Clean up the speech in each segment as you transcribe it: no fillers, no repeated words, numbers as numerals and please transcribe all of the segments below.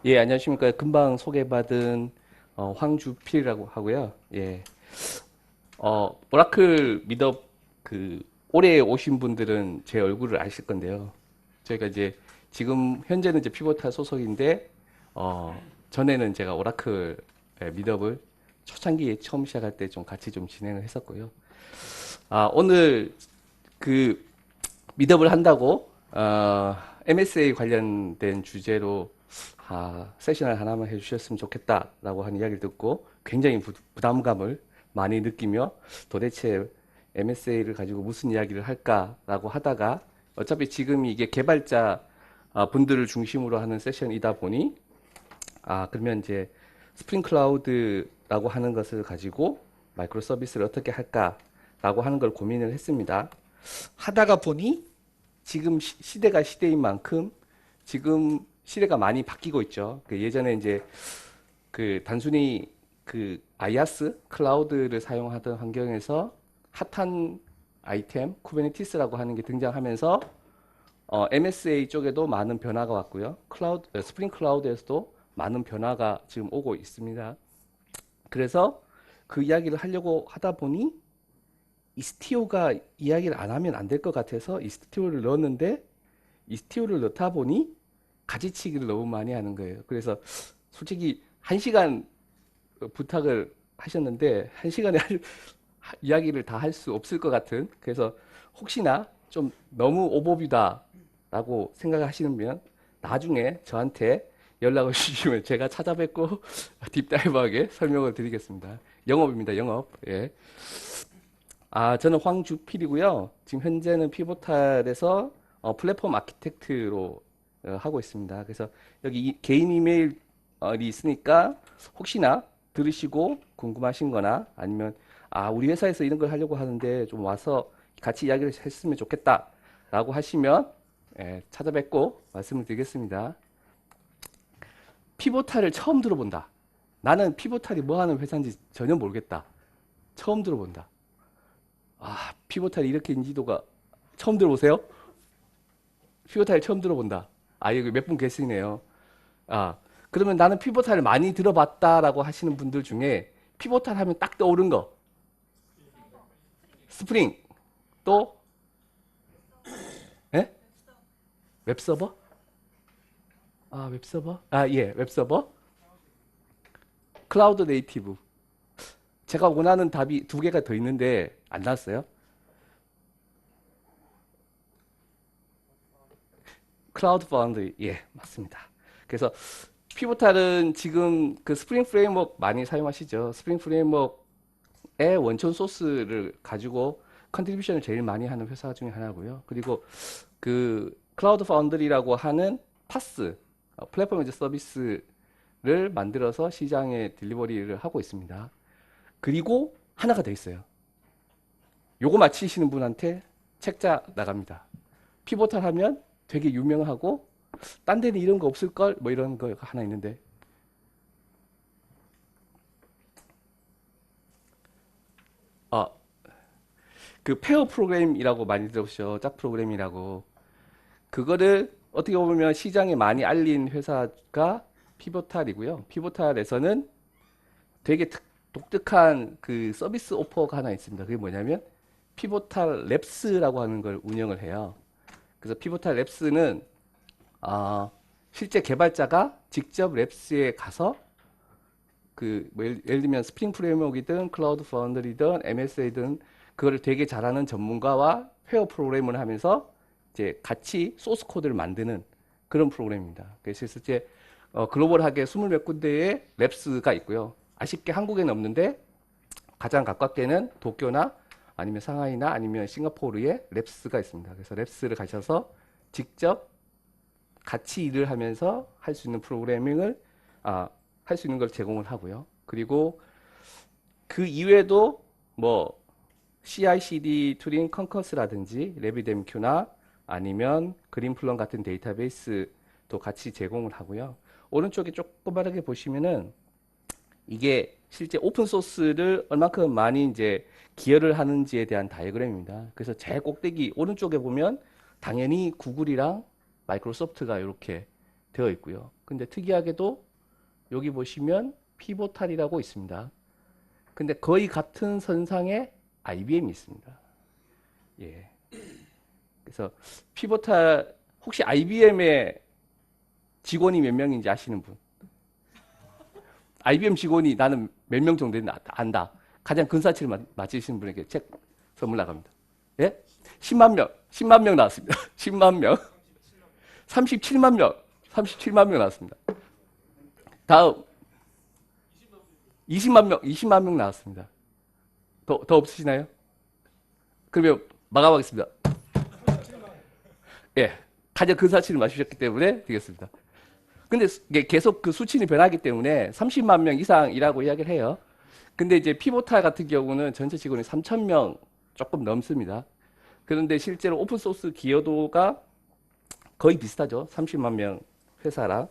예, 안녕하십니까. 금방 소개받은 황주필이라고 하고요. 예, 오라클 미덕 그 올해 오신 분들은 제 얼굴을 아실 건데요. 저희가 이제 지금 현재는 이제 피보타 소속인데 전에는 제가 오라클 미덕을 초창기에 처음 시작할 때 좀 같이 좀 진행을 했었고요. 오늘 그 미덕을 한다고 MSA 관련된 주제로 세션을 하나만 해주셨으면 좋겠다라고 하는 이야기를 듣고 굉장히 부담감을 많이 느끼며 도대체 MSA를 가지고 무슨 이야기를 할까라고 하다가 어차피 지금 이게 개발자 분들을 중심으로 하는 세션이다 보니 그러면 이제 스프링 클라우드라고 하는 것을 가지고 마이크로 서비스를 어떻게 할까라고 하는 걸 고민을 했습니다. 하다가 보니 지금 시대가 시대인 만큼 지금 시대가 많이 바뀌고 있죠. 예전에 이제 단순히 아이아스 클라우드를 사용하던 환경에서 핫한 아이템 쿠버네티스라고 하는 게 등장하면서 MSA 쪽에도 많은 변화가 왔고요. 스프링 클라우드에서도 많은 변화가 지금 오고 있습니다. 그래서 그 이야기를 하려고 하다 보니 이스티오가 이야기를 안 하면 안 될 것 같아서 이스티오를 넣었는데 이스티오를 넣다 보니 가지치기를 너무 많이 하는 거예요. 그래서 솔직히 1시간 부탁을 하셨는데 1시간에 이야기를 다 할 수 없을 것 같은, 그래서 혹시나 좀 너무 오버뷰다라고 생각하시면 나중에 저한테 연락을 주시면 제가 찾아뵙고 딥다이브하게 설명을 드리겠습니다. 영업입니다, 영업. 예. 저는 황주필이고요. 지금 현재는 피보탈에서 플랫폼 아키텍트로 하고 있습니다. 그래서 여기 개인 이메일이 있으니까 혹시나 들으시고 궁금하신 거나 아니면 우리 회사에서 이런 걸 하려고 하는데 좀 와서 같이 이야기를 했으면 좋겠다 라고 하시면 찾아뵙고 말씀을 드리겠습니다. 피보탈을 처음 들어본다. 나는 피보탈이 뭐 하는 회사인지 전혀 모르겠다. 처음 들어본다. 피보탈이 이렇게 인지도가 처음 들어보세요? 피보탈 처음 들어본다. 여기 몇 분 계시네요. 그러면 나는 피보탈을 많이 들어봤다라고 하시는 분들 중에 피보탈 하면 딱 떠오른 거. 스프링. 또, 예? 웹서버? 웹서버? 예, 웹서버. 클라우드 네이티브. 제가 원하는 답이 두 개가 더 있는데 안 나왔어요? 클라우드 파운드리. 예, 맞습니다. 그래서 피보탈은 지금 그 스프링 프레임워크 많이 사용하시죠? 스프링 프레임워크의 원천 소스를 가지고 컨트리뷰션을 제일 많이 하는 회사 중에 하나고요. 그리고 그 클라우드 파운드리라고 하는 파스, 플랫폼 에즈 서비스를 만들어서 시장에 딜리버리를 하고 있습니다. 그리고 하나가 더 있어요. 요거 맞히시는 분한테 책자 나갑니다. 피보탈 하면 되게 유명하고 딴 데는 이런 거 없을걸? 뭐 이런 거 하나 있는데 어, 그 페어 프로그램이라고 많이 들어보시죠. 짝 프로그램이라고. 그거를 어떻게 보면 시장에 많이 알린 회사가 피보탈이고요. 피보탈에서는 되게 독특한 그 서비스 오퍼가 하나 있습니다. 그게 뭐냐면 피보탈 랩스라고 하는 걸 운영을 해요. 그래서 피보탈 랩스는 실제 개발자가 직접 랩스에 가서 뭐 예를 들면 스프링 프레임워크이든 클라우드 파운드리든 MSA든 그거를 되게 잘하는 전문가와 페어 프로그램을 하면서 이제 같이 소스 코드를 만드는 그런 프로그램입니다. 그래서 실제 글로벌하게 20 몇 군데의 랩스가 있고요. 아쉽게 한국에는 없는데 가장 가깝게는 도쿄나 아니면 상하이나 아니면 싱가포르에 랩스가 있습니다. 그래서 랩스를 가셔서 직접 같이 일을 하면서 할 수 있는 프로그래밍을 할 수 있는 걸 제공을 하고요. 그리고 그 이외에도 뭐 CI/CD 툴인 컨커스라든지 레비뎀큐나 아니면 그린플럼 같은 데이터베이스도 같이 제공을 하고요. 오른쪽에 조그맣게 보시면은 이게 실제 오픈 소스를 얼마큼 많이 이제 기여를 하는지에 대한 다이어그램입니다. 그래서 제일 꼭대기 오른쪽에 보면 당연히 구글이랑 마이크로소프트가 이렇게 되어 있고요. 근데 특이하게도 여기 보시면 피보탈이라고 있습니다. 근데 거의 같은 선상에 IBM이 있습니다. 예. 그래서 피보탈 혹시 IBM의 직원이 몇 명인지 아시는 분? IBM 직원이 나는 몇 명 정도 되나 안다. 가장 근사치를 맞히시는 분에게 책 선물 나갑니다. 예? 10만 명, 10만 명 나왔습니다. 10만 명, 37만 명, 37만 명 나왔습니다. 다음 20만 명, 20만 명 나왔습니다. 더 없으시나요? 그러면 마감하겠습니다. 예, 가장 근사치를 맞추셨기 때문에 되겠습니다. 근데 이게 계속 그 수치는 변하기 때문에 30만 명 이상이라고 이야기를 해요. 근데 이제 피보탈 같은 경우는 전체 직원이 3천 명 조금 넘습니다. 그런데 실제로 오픈소스 기여도가 거의 비슷하죠. 30만 명 회사랑.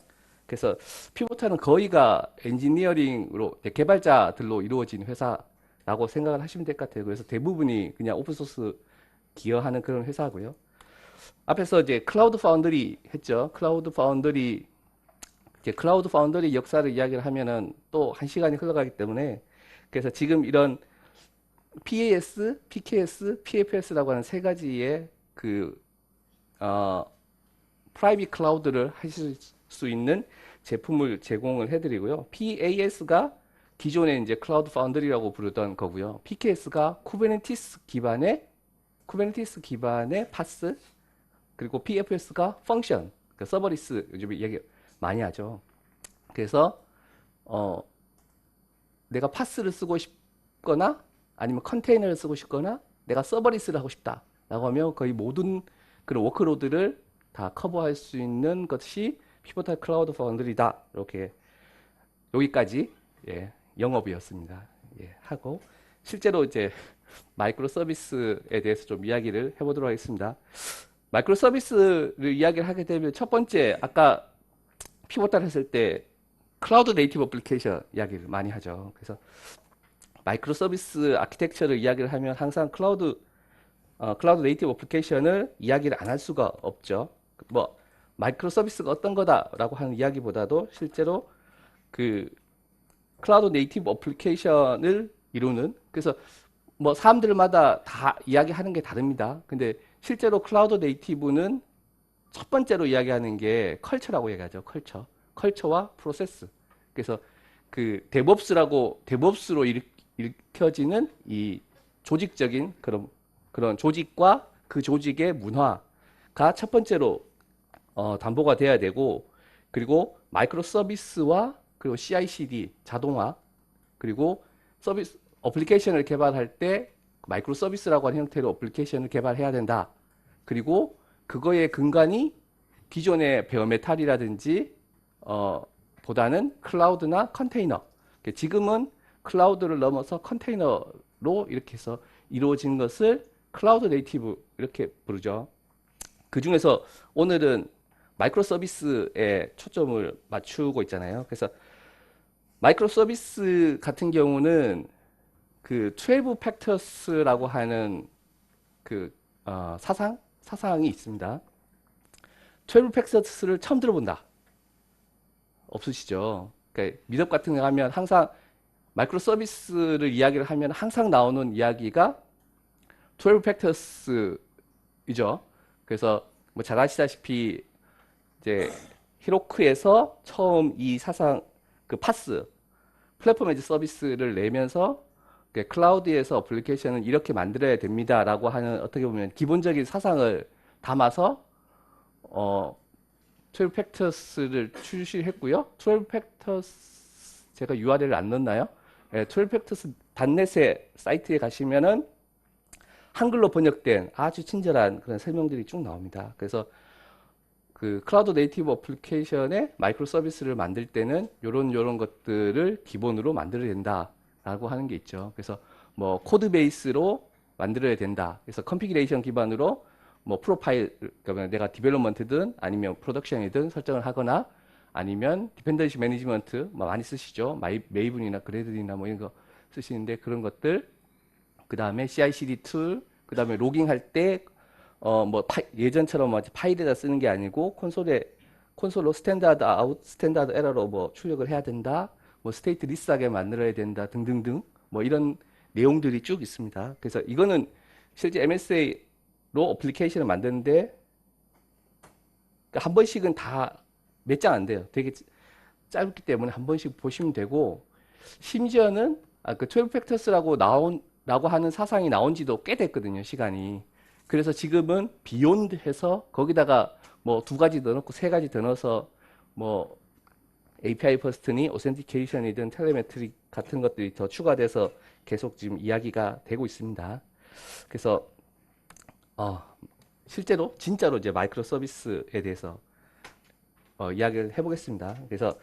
그래서 피보탈은 거의가 엔지니어링으로 개발자들로 이루어진 회사라고 생각을 하시면 될 것 같아요. 그래서 대부분이 그냥 오픈소스 기여하는 그런 회사고요. 앞에서 이제 클라우드 파운드리 했죠. 클라우드 파운더리 역사를 이야기를 하면은 또 한 시간이 흘러가기 때문에 그래서 지금 이런 PAS, PKS, PFS라고 하는 세 가지의 그 프라이빗 클라우드를 하실 수 있는 제품을 제공을 해드리고요. PAS가 기존에 이제 클라우드 파운더리라고 부르던 거고요. PKS가 쿠버네티스 기반의 파스, 그리고 PFS가 펑션, 그 서버리스 요즘 얘기 많이 하죠. 그래서 내가 파스를 쓰고 싶거나 아니면 컨테이너를 쓰고 싶거나 내가 서버리스를 하고 싶다라고 하면 거의 모든 그런 워크로드를 다 커버할 수 있는 것이 피보탈 클라우드 파운드리다. 이렇게 여기까지 예, 영업이었습니다. 예, 하고 실제로 이제 마이크로 서비스에 대해서 좀 이야기를 해보도록 하겠습니다. 마이크로 서비스를 이야기를 하게 되면 첫 번째 아까 피보탈 했을 때 클라우드 네이티브 어플리케이션 이야기를 많이 하죠. 그래서 마이크로 서비스 아키텍처를 이야기를 하면 항상 클라우드 네이티브 어플리케이션을 이야기를 안 할 수가 없죠. 뭐 마이크로 서비스가 어떤 거다라고 하는 이야기보다도 실제로 그 클라우드 네이티브 어플리케이션을 이루는 그래서 뭐 사람들마다 다 이야기하는 게 다릅니다. 근데 실제로 클라우드 네이티브는 첫 번째로 이야기하는 게 컬처라고 얘기하죠. 컬처와 프로세스. 그래서 그 데브옵스로 일으켜지는 이 조직적인 그런 조직과 그 조직의 문화가 첫 번째로 담보가 돼야 되고, 그리고 마이크로 서비스와 그리고 CI/CD 자동화, 그리고 서비스 어플리케이션을 개발할 때 마이크로 서비스라고 하는 형태로 어플리케이션을 개발해야 된다. 그리고 그거의 근간이 기존의 베어메탈이라든지 보다는 클라우드나 컨테이너. 지금은 클라우드를 넘어서 컨테이너로 이렇게 해서 이루어진 것을 클라우드 네이티브 이렇게 부르죠. 그 중에서 오늘은 마이크로 서비스에 초점을 맞추고 있잖아요. 그래서 마이크로 서비스 같은 경우는 그 12 팩터스라고 하는 그 사상이 있습니다. 12 팩터스를 처음 들어본다. 없으시죠? 그러니까 미덕 같은 거 하면 항상 마이크로 서비스를 이야기를 하면 항상 나오는 이야기가 12 팩터스이죠. 그래서 뭐 잘 아시다시피 이제 히로크에서 처음 이 사상 그 파스 플랫폼 에즈 서비스를 내면서 클라우드에서 어플리케이션은 이렇게 만들어야 됩니다라고 하는 어떻게 보면 기본적인 사상을 담아서 12 팩터스를 출시했고요. 12 팩터스 제가 URL을 안 넣었나요? 네, 12 팩터스 .net의 사이트에 가시면은 한글로 번역된 아주 친절한 그런 설명들이 쭉 나옵니다. 그래서 그 클라우드 네이티브 어플리케이션의 마이크로 서비스를 만들 때는 요런 것들을 기본으로 만들어야 된다라고 하는 게 있죠. 그래서 뭐 코드 베이스로 만들어야 된다. 그래서 컨피그레이션 기반으로 뭐 프로파일, 그러면 내가 디벨롭먼트든 아니면 프로덕션이든 설정을 하거나 아니면 디펜던시 매니지먼트 뭐 많이 쓰시죠. 메이븐이나 그래들이나 뭐 이런 거 쓰시는데 그런 것들, 그 다음에 CI/CD 툴, 그 다음에 로깅할 때 뭐 예전처럼 파일에다 쓰는 게 아니고 콘솔에 콘솔로 스탠다드 아웃, 스탠다드 에러로 뭐 출력을 해야 된다, 뭐 스테이트 리스하게 만들어야 된다 등등등 뭐 이런 내용들이 쭉 있습니다. 그래서 이거는 실제 MSA로 어플리케이션을 만드는데 한 번씩은 다 몇 장 안 돼요. 되게 짧기 때문에 한 번씩 보시면 되고, 심지어는 그 12팩터스라고 라고 하는 사상이 나온 지도 꽤 됐거든요, 시간이. 그래서 지금은 비욘드 해서 거기다가 뭐 두 가지 더 넣고 세 가지 더 넣어서 뭐 API 퍼스트니 오센티케이션이든 텔레메트리 같은 것들이 더 추가돼서 계속 지금 이야기가 되고 있습니다. 그래서 어, 실제로 진짜로 이제 마이크로 서비스에 대해서 이야기를 해보겠습니다. 그래서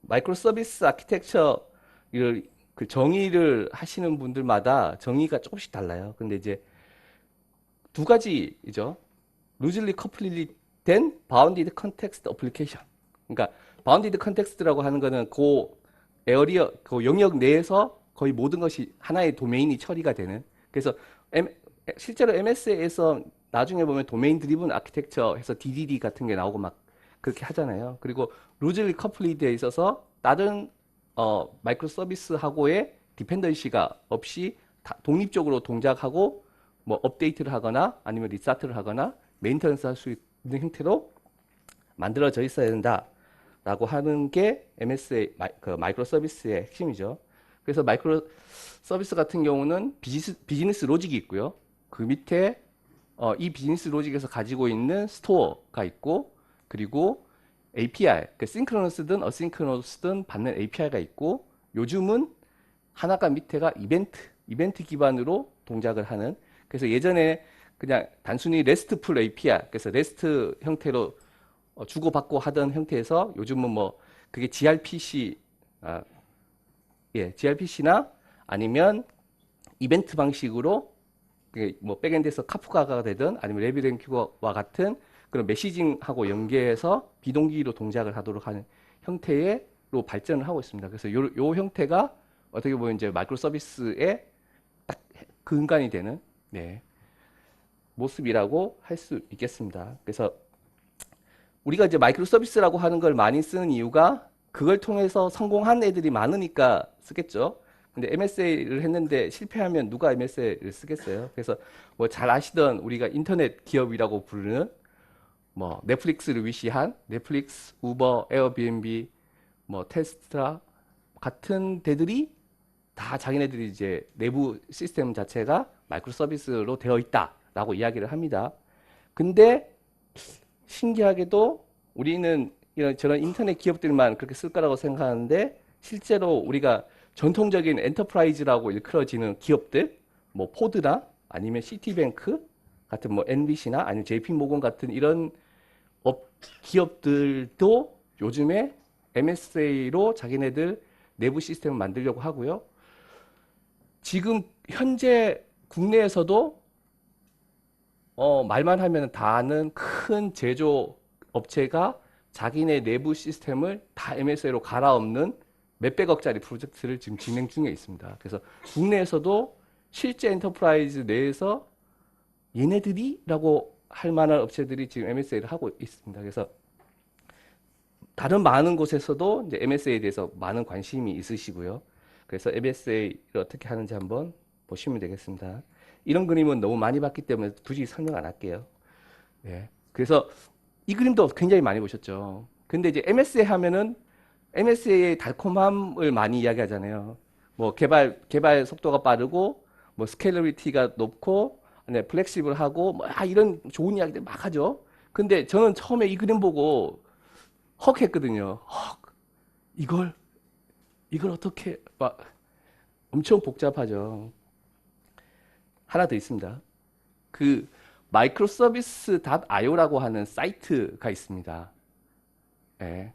마이크로 서비스 아키텍처를 그 정의를 하시는 분들마다 정의가 조금씩 달라요. 근데 이제 두 가지죠. 루즈리 커플리 된 바운디드 컨텍스트 어플리케이션. 그러니까 바운디드 컨텍스트라고 하는 거는 그 에어리어 그 영역 내에서 거의 모든 것이 하나의 도메인이 처리가 되는. 그래서 실제로 MS에서 나중에 보면 도메인 드리븐 아키텍처 해서 DDD 같은 게 나오고 막 그렇게 하잖아요. 그리고 루즈리 커플리드에 있어서 다른 마이크로 서비스하고의 디펜던시가 없이 독립적으로 동작하고 뭐 업데이트를 하거나 아니면 리스타트를 하거나 메인터넌스 할 수 있는 형태로 만들어져 있어야 된다라고 하는 게 MSA 그 마이크로 서비스의 핵심이죠. 그래서 마이크로 서비스 같은 경우는 비즈니스 로직이 있고요. 그 밑에 이 비즈니스 로직에서 가지고 있는 스토어가 있고, 그리고 API, 그 싱크로너스든 어싱크로너스든 받는 API가 있고, 요즘은 하나가 밑에가 이벤트 기반으로 동작을 하는. 그래서 예전에 그냥 단순히 RESTful API, 그래서 REST 형태로 주고받고 하던 형태에서 요즘은 뭐 그게 gRPC, gRPC나 아니면 이벤트 방식으로 뭐 백엔드에서 카프카가 되든 아니면 레비랭큐와 같은 그런 메시징하고 연계해서 비동기로 동작을 하도록 하는 형태로 발전을 하고 있습니다. 그래서 요 형태가 어떻게 보면 이제 마이크로 서비스의 딱 근간이 되는 모습이라고 할 수 있겠습니다. 그래서 우리가 이제 마이크로 서비스라고 하는 걸 많이 쓰는 이유가 그걸 통해서 성공한 애들이 많으니까 쓰겠죠. 근데 MSA를 했는데 실패하면 누가 MSA를 쓰겠어요? 그래서 뭐 잘 아시던 우리가 인터넷 기업이라고 부르는 뭐 넷플릭스를 위시한 넷플릭스, 우버, 에어비앤비, 뭐 테스트라 같은 데들이 다 자기네들이 이제 내부 시스템 자체가 마이크로 서비스로 되어 있다라고 이야기를 합니다. 근데 신기하게도 우리는 이런 저런 인터넷 기업들만 그렇게 쓸 거라고 생각하는데, 실제로 우리가 전통적인 엔터프라이즈라고 일컬어지는 기업들, 뭐 포드나 아니면 시티뱅크 같은 뭐 NBC나 아니면 JP모건 같은 이런 기업들도 요즘에 MSA로 자기네들 내부 시스템을 만들려고 하고요. 지금 현재 국내에서도 말만 하면 다 아는 큰 제조 업체가 자기네 내부 시스템을 다 MSA로 갈아엎는 몇백억짜리 프로젝트를 지금 진행 중에 있습니다. 그래서 국내에서도 실제 엔터프라이즈 내에서 얘네들이라고 할 만한 업체들이 지금 MSA를 하고 있습니다. 그래서 다른 많은 곳에서도 이제 MSA에 대해서 많은 관심이 있으시고요. 그래서 MSA를 어떻게 하는지 한번 보시면 되겠습니다. 이런 그림은 너무 많이 봤기 때문에 굳이 설명 안 할게요. 예. 그래서 이 그림도 굉장히 많이 보셨죠. 근데 이제 MSA 하면은 MSA의 달콤함을 많이 이야기하잖아요. 뭐 개발 속도가 빠르고, 뭐 스케일러비티가 높고, 네, 플렉시블하고, 뭐 이런 좋은 이야기들 막 하죠. 근데 저는 처음에 이 그림 보고 헉 했거든요. 헉, 이걸 어떻게 막 엄청 복잡하죠. 하나 더 있습니다. 그 microservice.io라고 하는 사이트가 있습니다. 예.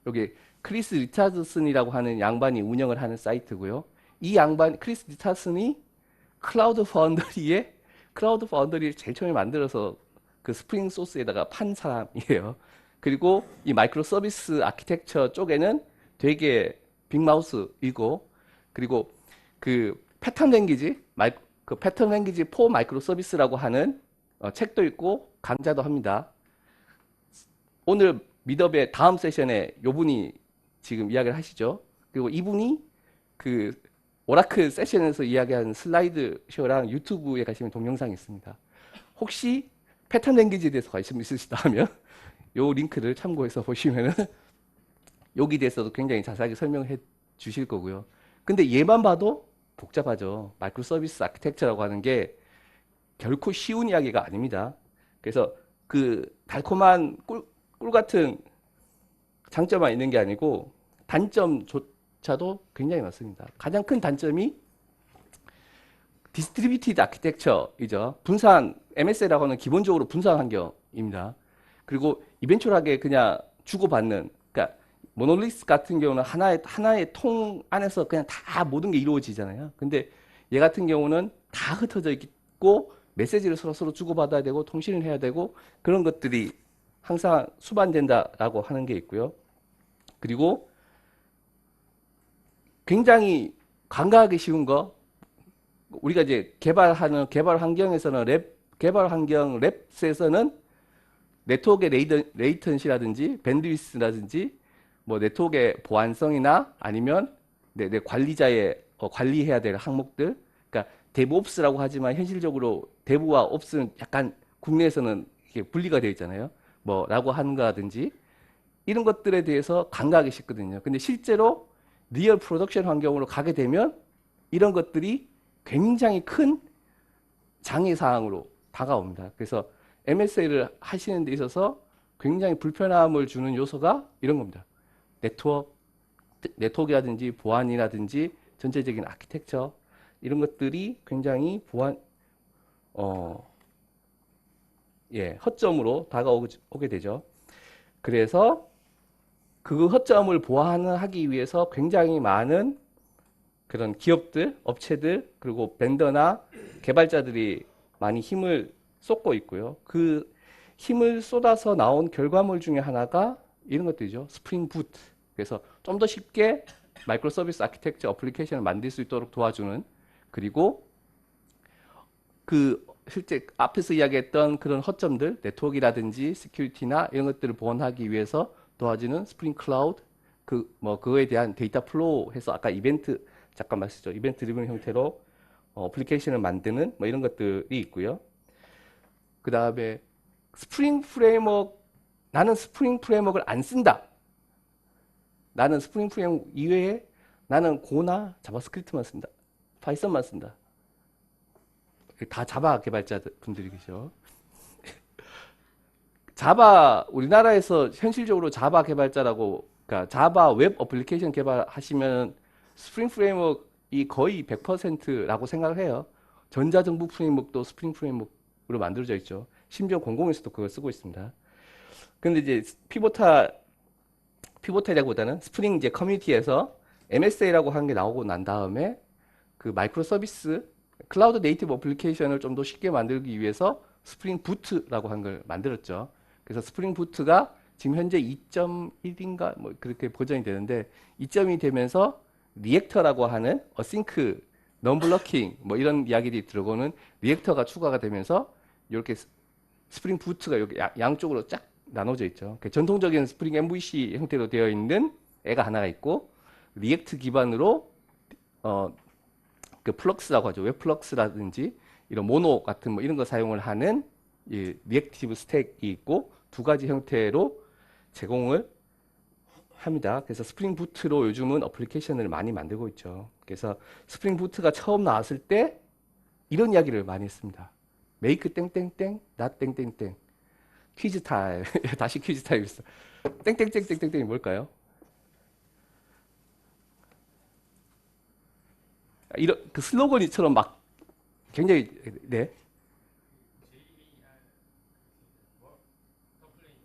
여기 크리스 리차드슨이라고 하는 양반이 운영을 하는 사이트고요. 이 양반 크리스 리차드슨이 클라우드 파운더리를 제일 처음에 만들어서 그 스프링 소스에다가 판 사람이에요. 그리고 이 마이크로 서비스 아키텍처 쪽에는 되게 빅마우스이고, 그리고 그 패턴 랭귀지 그 패턴 랭귀지 포 마이크로 서비스라고 하는 책도 있고 강좌도 합니다. 오늘 미드업의 다음 세션에 요 분이 지금 이야기를 하시죠. 그리고 이분이 그 오라클 세션에서 이야기한 슬라이드 쇼랑 유튜브에 가시면 동영상이 있습니다. 혹시 패턴 랭귀지에 대해서 관심 있으시다 하면 요 링크를 참고해서 보시면은 여기 대해서도 굉장히 자세하게 설명해 주실 거고요. 근데 얘만 봐도 복잡하죠. 마이크로 서비스 아키텍처라고 하는 게 결코 쉬운 이야기가 아닙니다. 그래서 그 달콤한 꿀 같은 장점만 있는 게 아니고 단점조차도 굉장히 많습니다. 가장 큰 단점이 디스트리뷰티드 아키텍처이죠. 분산, MSA라고 하는 기본적으로 분산 환경입니다. 그리고 이벤츄얼하게 그냥 주고받는, 그러니까 모노리스 같은 경우는 하나의 통 안에서 그냥 다 모든 게 이루어지잖아요. 근데 얘 같은 경우는 다 흩어져 있고 메시지를 서로 주고받아야 되고 통신을 해야 되고 그런 것들이 항상 수반된다라고 하는 게 있고요. 그리고 굉장히 관가하기 쉬운 거, 우리가 이제 개발 환경에서는 개발 환경 랩스에서는 네트워크의 레이턴시라든지 밴드위스라든지 뭐 네트워크의 보안성이나 아니면 내 관리자의 관리해야 될 항목들, 그러니까 데브옵스라고 하지만 현실적으로 데브와 옵스는 약간 국내에서는 이게 분리가 되어 있잖아요. 뭐라고 하는 거라든지 이런 것들에 대해서 간과하기 쉽거든요. 근데 실제로 리얼 프로덕션 환경으로 가게 되면 이런 것들이 굉장히 큰 장애 사항으로 다가옵니다. 그래서 MSA를 하시는 데 있어서 굉장히 불편함을 주는 요소가 이런 겁니다. 네트워크라든지 보안이라든지 전체적인 아키텍처 이런 것들이 굉장히 허점으로 다가오게 되죠. 그래서 그 허점을 보완하기 위해서 굉장히 많은 그런 기업들, 업체들, 그리고 벤더나 개발자들이 많이 힘을 쏟고 있고요. 그 힘을 쏟아서 나온 결과물 중에 하나가 이런 것들이죠. 스프링 부트. 그래서 좀 더 쉽게 마이크로 서비스 아키텍처 어플리케이션을 만들 수 있도록 도와주는, 그리고 그 실제 앞에서 이야기했던 그런 허점들, 네트워크라든지 시큐리티나 이런 것들을 보완하기 위해서 도와주는 스프링 클라우드, 그거에 대한 데이터 플로우 해서 아까 이벤트 잠깐 말씀드렸죠. 이벤트 드리븐 형태로 어플리케이션을 만드는 뭐 이런 것들이 있고요. 그 다음에 나는 스프링 프레임워크를 안 쓴다. 나는 스프링 프레임워크 이외에 나는 고나 자바스크립트만 쓴다. 파이썬만 쓴다. 다 자바 개발자 분들이 계셔. 우리나라에서 현실적으로 자바 개발자라고, 그러니까 자바 웹 어플리케이션 개발하시면 스프링 프레임워크이 거의 100%라고 생각을 해요. 전자정부 프레임워크도 스프링 프레임워크로 만들어져 있죠. 심지어 공공에서도 그걸 쓰고 있습니다. 근데 이제 피보탈이라기보다는 스프링 이제 커뮤니티에서 MSA라고 하는 게 나오고 난 다음에 그 마이크로 서비스 클라우드 네이티브 어플리케이션을 좀 더 쉽게 만들기 위해서 스프링 부트라고 한 걸 만들었죠. 그래서 스프링 부트가 지금 현재 2.1인가 뭐 그렇게 버전이 되는데 2점이 되면서 리액터라고 하는 어싱크, non-blocking 뭐 이런 이야기들이 들어오는 리액터가 추가가 되면서 이렇게 스프링 부트가 여기 양쪽으로 쫙 나눠져 있죠. 전통적인 스프링 MVC 형태로 되어 있는 애가 하나가 있고 리액트 기반으로 그 플럭스라고 하죠. 웹 플럭스라든지 이런 모노 같은 뭐 이런 거 사용을 하는 이 리액티브 스택이 있고 두 가지 형태로 제공을 합니다. 그래서 스프링 부트로 요즘은 어플리케이션을 많이 만들고 있죠. 그래서 스프링 부트가 처음 나왔을 때 이런 이야기를 많이 했습니다. make 땡땡땡, not 땡땡땡. 퀴즈 타임. 다시 퀴즈 타임 있어. 땡땡땡땡땡땡이 뭘까요? 이런 그 슬로건이처럼 막 굉장히 네.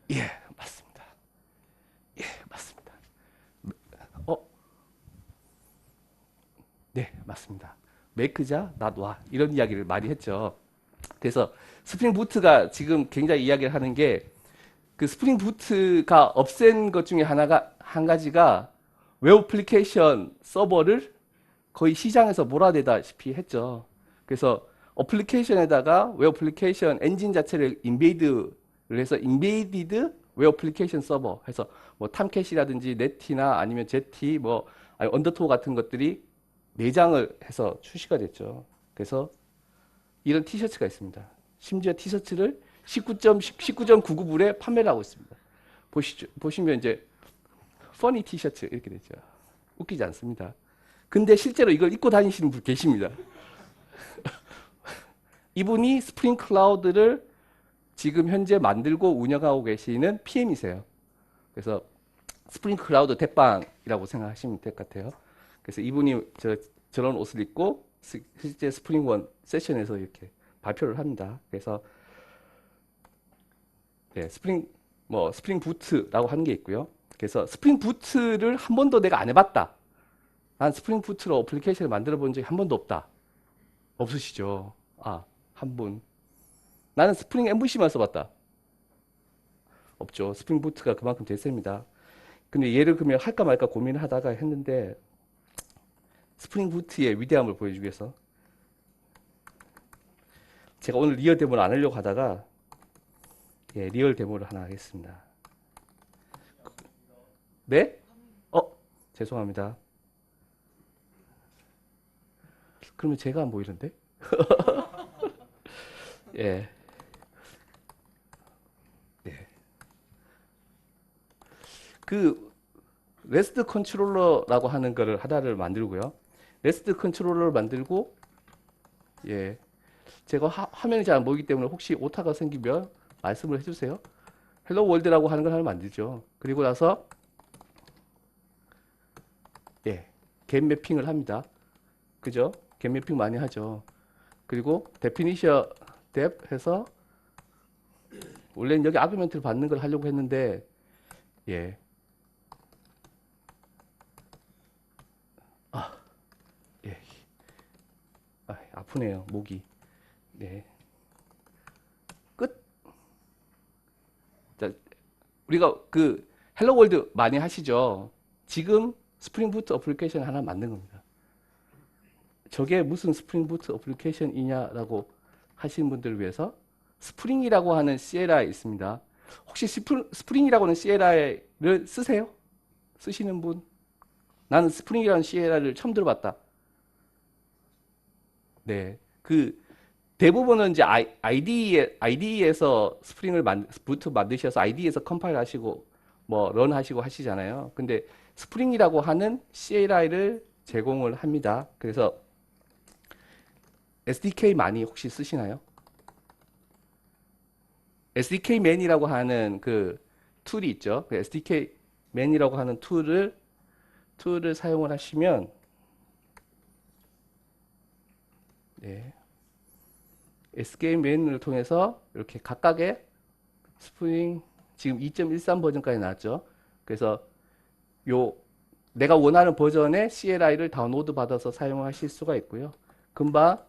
예, 맞습니다. 예, 맞습니다. 어, 네, 맞습니다. 메이크자, 낫와 이런 이야기를 많이 했죠. 그래서 스프링 부트가 지금 굉장히 이야기를 하는 게 그 스프링 부트가 없앤 것 중에 한 가지가 웹 어플리케이션 서버를 거의 시장에서 몰아내다시피 했죠. 그래서 어플리케이션에다가 웹 어플리케이션 엔진 자체를 인베이드를 해서 인베이디드 웹 어플리케이션 서버 해서 뭐 탐캣이라든지 네티나 아니면 제티 뭐 아니 언더토어 같은 것들이 내장을 해서 출시가 됐죠. 그래서 이런 티셔츠가 있습니다. 심지어 티셔츠를 19.99불에 판매를 하고 있습니다. 보시면 이제 퍼니 티셔츠 이렇게 되죠. 웃기지 않습니다. 근데 실제로 이걸 입고 다니시는 분 계십니다. 이분이 스프링 클라우드를 지금 현재 만들고 운영하고 계시는 PM이세요. 그래서 스프링 클라우드 대빵이라고 생각하시면 될 것 같아요. 그래서 이분이 저런 옷을 입고 실제 스프링 원 세션에서 이렇게 발표를 합니다. 그래서 네, 스프링 부트라고 하는 게 있고요. 그래서 스프링 부트를 한 번도 내가 안 해봤다. 난 스프링 부트로 어플리케이션을 만들어 본 적이 한 번도 없다. 없으시죠? 아, 한 분. 나는 스프링 MVC만 써봤다. 없죠. 스프링 부트가 그만큼 대세입니다. 근데 얘를 그러면 할까 말까 고민을 하다가 했는데 스프링 부트의 위대함을 보여주기 위해서 제가 오늘 리얼 데모를 안 하려고 하다가 예, 리얼 데모를 하나 하겠습니다. 네? 죄송합니다. 그러면 제가 안 보이는데? 예. 예. 그 레스트 컨트롤러라고 하는 거를 하나를 만들고요. 레스트 컨트롤러를 만들고 예. 제가 화면이 잘 안 보이기 때문에 혹시 오타가 생기면 말씀을 해주세요. 헬로 월드라고 하는 걸 하나 만들죠. 그리고 나서 예, 겟 매핑을 합니다. 그죠? 겟 매핑 많이 하죠. 그리고 데피니셔 뎁 해서 원래는 여기 아규멘트를 받는 걸 하려고 했는데 예, 예, 아프네요 목이. 네, 끝. 자, 우리가 그 헬로 월드 많이 하시죠. 지금 스프링 부트 어플리케이션 하나 만든 겁니다. 저게 무슨 스프링 부트 어플리케이션이냐라고 하시는 분들을 위해서 스프링이라고 하는 CLI 있습니다. 혹시 스프링이라고 하는 CLI를 쓰세요? 쓰시는 분? 나는 스프링이라는 CLI를 처음 들어봤다. 네. 그 대부분은 이제 IDE에서 스프링을 부트 만드셔서 IDE에서 컴파일 하시고 뭐 런 하시고 하시잖아요. 근데 스프링이라고 하는 CLI를 제공을 합니다. 그래서 SDK 많이 혹시 쓰시나요? SDK man이라고 하는 그 툴이 있죠. 그 SDK man이라고 하는 툴을 사용을 하시면 네. SDK man을 통해서 이렇게 각각의 스프링 지금 2.13 버전까지 나왔죠. 그래서 요 내가 원하는 버전의 CLI를 다운로드 받아서 사용하실 수가 있고요. 금방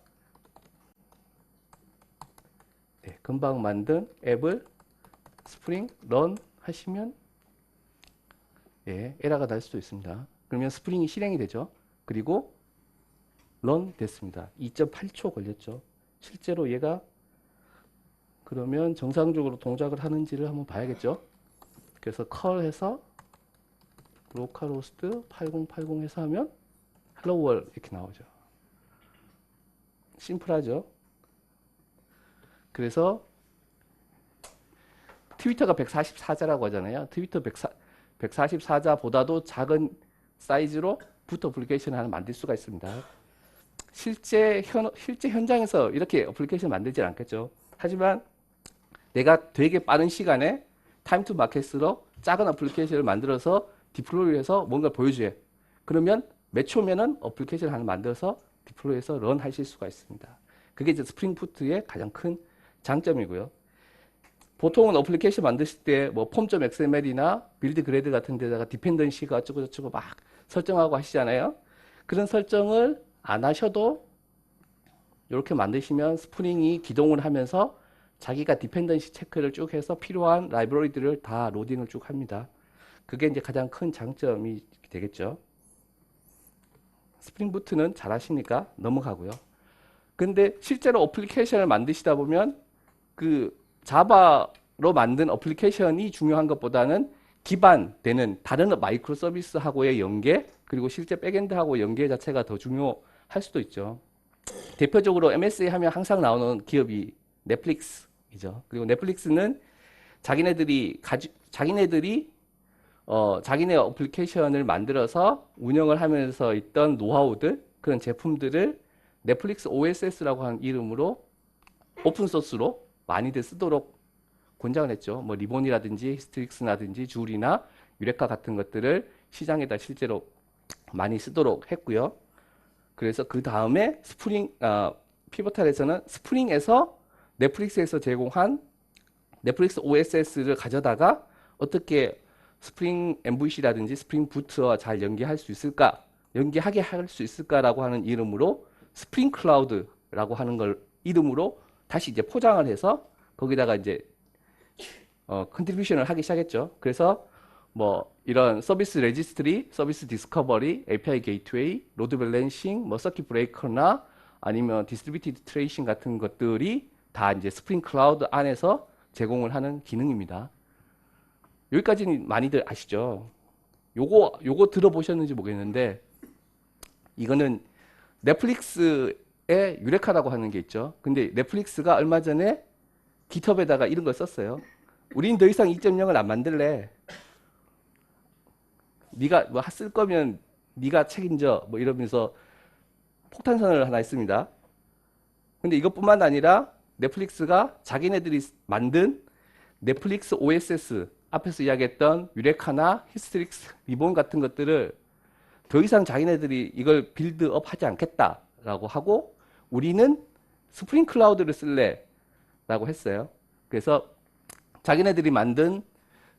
금방 만든 앱을 스프링 런 하시면 예, 에러가 날 수도 있습니다. 그러면 스프링이 실행이 되죠. 그리고 런 됐습니다. 2.8초 걸렸죠. 실제로 얘가 그러면 정상적으로 동작을 하는지를 한번 봐야겠죠. 그래서 컬해서 로컬호스트 8080 해서 하면 헬로 월 이렇게 나오죠. 심플하죠. 그래서 트위터가 144자라고 하잖아요. 트위터 144자보다도 작은 사이즈로 부트 어플리케이션을 하나 만들 수가 있습니다. 실제 현장에서 이렇게 어플리케이션 만들지 않겠죠. 하지만 내가 되게 빠른 시간에 타임 투 마켓으로 작은 어플리케이션을 만들어서 디플로이해서 뭔가 보여줘요. 그러면 몇 초면은 어플리케이션을 하나 만들어서 디플로이해서 런 하실 수가 있습니다. 그게 이제 스프링 부트의 가장 큰 장점이고요. 보통은 어플리케이션 만드실 때 뭐 폼.xml이나 빌드 그레이드 같은 데다가 디펜던시가 어쩌고저쩌고 막 설정하고 하시잖아요. 그런 설정을 안 하셔도 이렇게 만드시면 스프링이 기동을 하면서 자기가 디펜던시 체크를 쭉 해서 필요한 라이브러리들을 다 로딩을 쭉 합니다. 그게 이제 가장 큰 장점이 되겠죠. 스프링 부트는 잘 하시니까 넘어가고요. 근데 실제로 어플리케이션을 만드시다 보면 그 자바 만든 어플리케이션이 중요한 것보다는 기반되는 다른 마이크로 서비스하고의 연계, 그리고 실제 백엔드하고 연계 자체가 더 중요할 수도 있죠. 대표적으로 MSA 하면 항상 나오는 기업이 넷플릭스이죠. 그리고 넷플릭스는 자기네들이 자기네 어플리케이션을 만들어서 운영을 하면서 있던 노하우들, 그런 제품들을 넷플릭스 OSS라고 하는 이름으로 오픈소스로 많이들 쓰도록 권장을 했죠. 뭐 리본이라든지 히스트릭스라든지 줄이나 유레카 같은 것들을 시장에다 실제로 많이 쓰도록 했고요. 그래서 그 다음에 피보탈에서는 스프링에서 넷플릭스에서 제공한 넷플릭스 OSS를 가져다가 어떻게 스프링 MVC라든지 스프링 부트와 잘 연계하게 할 수 있을까라고 하는 이름으로 스프링 클라우드라고 하는 걸 이름으로 다시 이제 포장을 해서 거기다가 이제 컨트리뷰션을 하기 시작했죠. 그래서 뭐 이런 서비스 레지스트리, 서비스 디스커버리, API 게이트웨이, 로드 밸런싱, 뭐 서킷 브레이커나 아니면 디스트리뷰티드 트레이싱 같은 것들이 다 이제 스프링 클라우드 안에서 제공을 하는 기능입니다. 여기까지는 많이들 아시죠? 요거 들어보셨는지 모르겠는데 이거는 넷플릭스의 유레카라고 하는 게 있죠. 근데 넷플릭스가 얼마 전에 깃허브에다가 이런 걸 썼어요. 우린 더 이상 2.0을 안 만들래. 네가 뭐 쓸 거면 네가 책임져. 뭐 이러면서 폭탄선을 하나 했습니다. 근데 이것뿐만 아니라 넷플릭스가 자기네들이 만든 넷플릭스 OSS 앞에서 이야기했던 유레카나 히스트릭스 리본 같은 것들을 더 이상 자기네들이 이걸 빌드업 하지 않겠다라고 하고 우리는 스프링 클라우드를 쓸래라고 했어요. 그래서 자기네들이 만든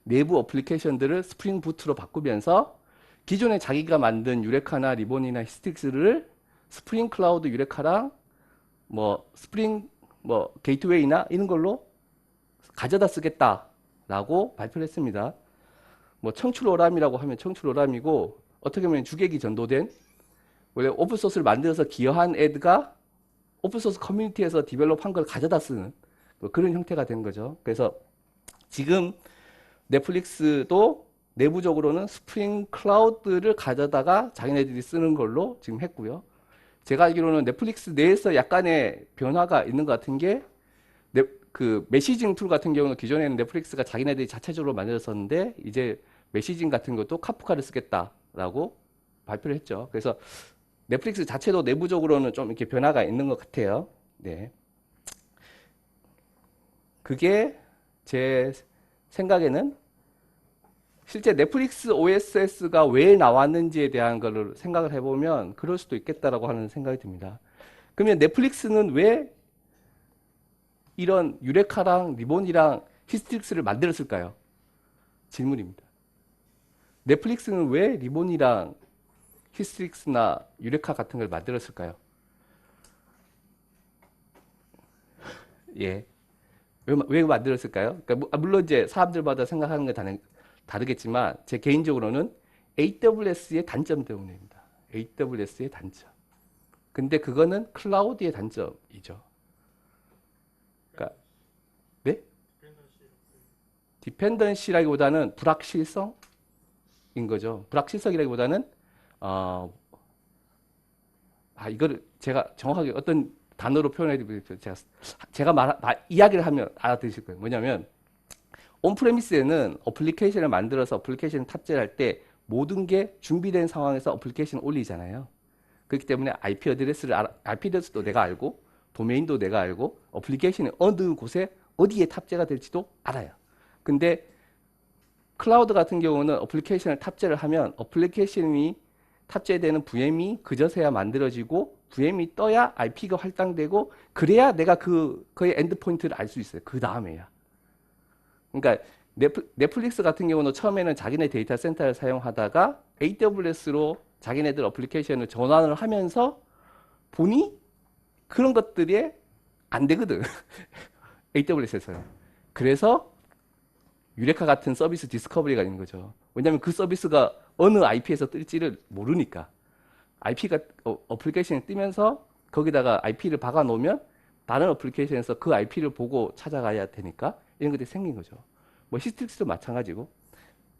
내부 어플리케이션들을 스프링 부트로 바꾸면서 기존에 자기가 만든 유레카나 리본이나 히스틱스를 스프링 클라우드 유레카랑 뭐 스프링 뭐 게이트웨이나 이런 걸로 가져다 쓰겠다라고 발표를 했습니다. 뭐 청출오람이라고 하면 청출오람이고 어떻게 보면 주객이 전도된 원래 오픈소스를 만들어서 기여한 애드가 오픈소스 커뮤니티에서 디벨롭한 걸 가져다 쓰는 뭐 그런 형태가 된 거죠. 그래서 지금 넷플릭스도 내부적으로는 스프링 클라우드를 가져다가 자기네들이 쓰는 걸로 지금 했고요. 제가 알기로는 넷플릭스 내에서 약간의 변화가 있는 것 같은 게 그 메시징 툴 같은 경우는 기존에는 넷플릭스가 자기네들이 자체적으로 만들었었는데 이제 메시징 같은 것도 카프카를 쓰겠다라고 발표를 했죠. 그래서 넷플릭스 자체도 내부적으로는 좀 이렇게 변화가 있는 것 같아요. 네. 그게 제 생각에는 실제 넷플릭스 OSS가 왜 나왔는지에 대한 걸 생각을 해보면 그럴 수도 있겠다라고 하는 생각이 듭니다. 그러면 넷플릭스는 왜 이런 유레카랑 리본이랑 히스트릭스를 만들었을까요? 질문입니다. 넷플릭스는 왜 리본이랑 히스트릭스나 유레카 같은 걸 만들었을까요? 예. 왜 만들었을까요? 그러니까 물론 이제 사람들마다 생각하는 게 다르겠지만 제 개인적으로는 AWS의 단점 때문입니다. AWS의 단점. 근데 그거는 클라우드의 단점이죠. 그러니까 네? 디펜던시라기보다는 불확실성인 거죠. 불확실성이라기보다는 이거를 제가 정확하게 어떤 단어로 표현해드리면 제가 이야기를 하면 알아들으실 거예요. 뭐냐면 온프레미스에는 어플리케이션을 만들어서 어플리케이션을 탑재를 할 때 모든 게 준비된 상황에서 어플리케이션을 올리잖아요. 그렇기 때문에 IP 어드레스도 내가 알고 도메인도 내가 알고 어플리케이션이 어느 곳에 어디에 탑재가 될지도 알아요. 근데 클라우드 같은 경우는 어플리케이션을 탑재를 하면 어플리케이션이 탑재되는 VM이 그저서야 만들어지고 VM이 떠야 IP가 할당되고 그래야 내가 그의 엔드포인트를 알 수 있어요. 그 다음에야. 그러니까 넷플릭스 같은 경우는 처음에는 자기네 데이터 센터를 사용하다가 AWS로 자기네들 어플리케이션을 전환을 하면서 보니 그런 것들이 안 되거든. AWS에서요. 그래서 유레카 같은 서비스 디스커버리가 있는 거죠. 왜냐하면 그 서비스가 어느 IP에서 뜰지를 모르니까. IP가 어플리케이션이 뜨면서 거기다가 IP를 박아 놓으면 다른 어플리케이션에서 그 IP를 보고 찾아가야 되니까 이런 것들이 생긴 거죠. 뭐 히스트릭스도 마찬가지고.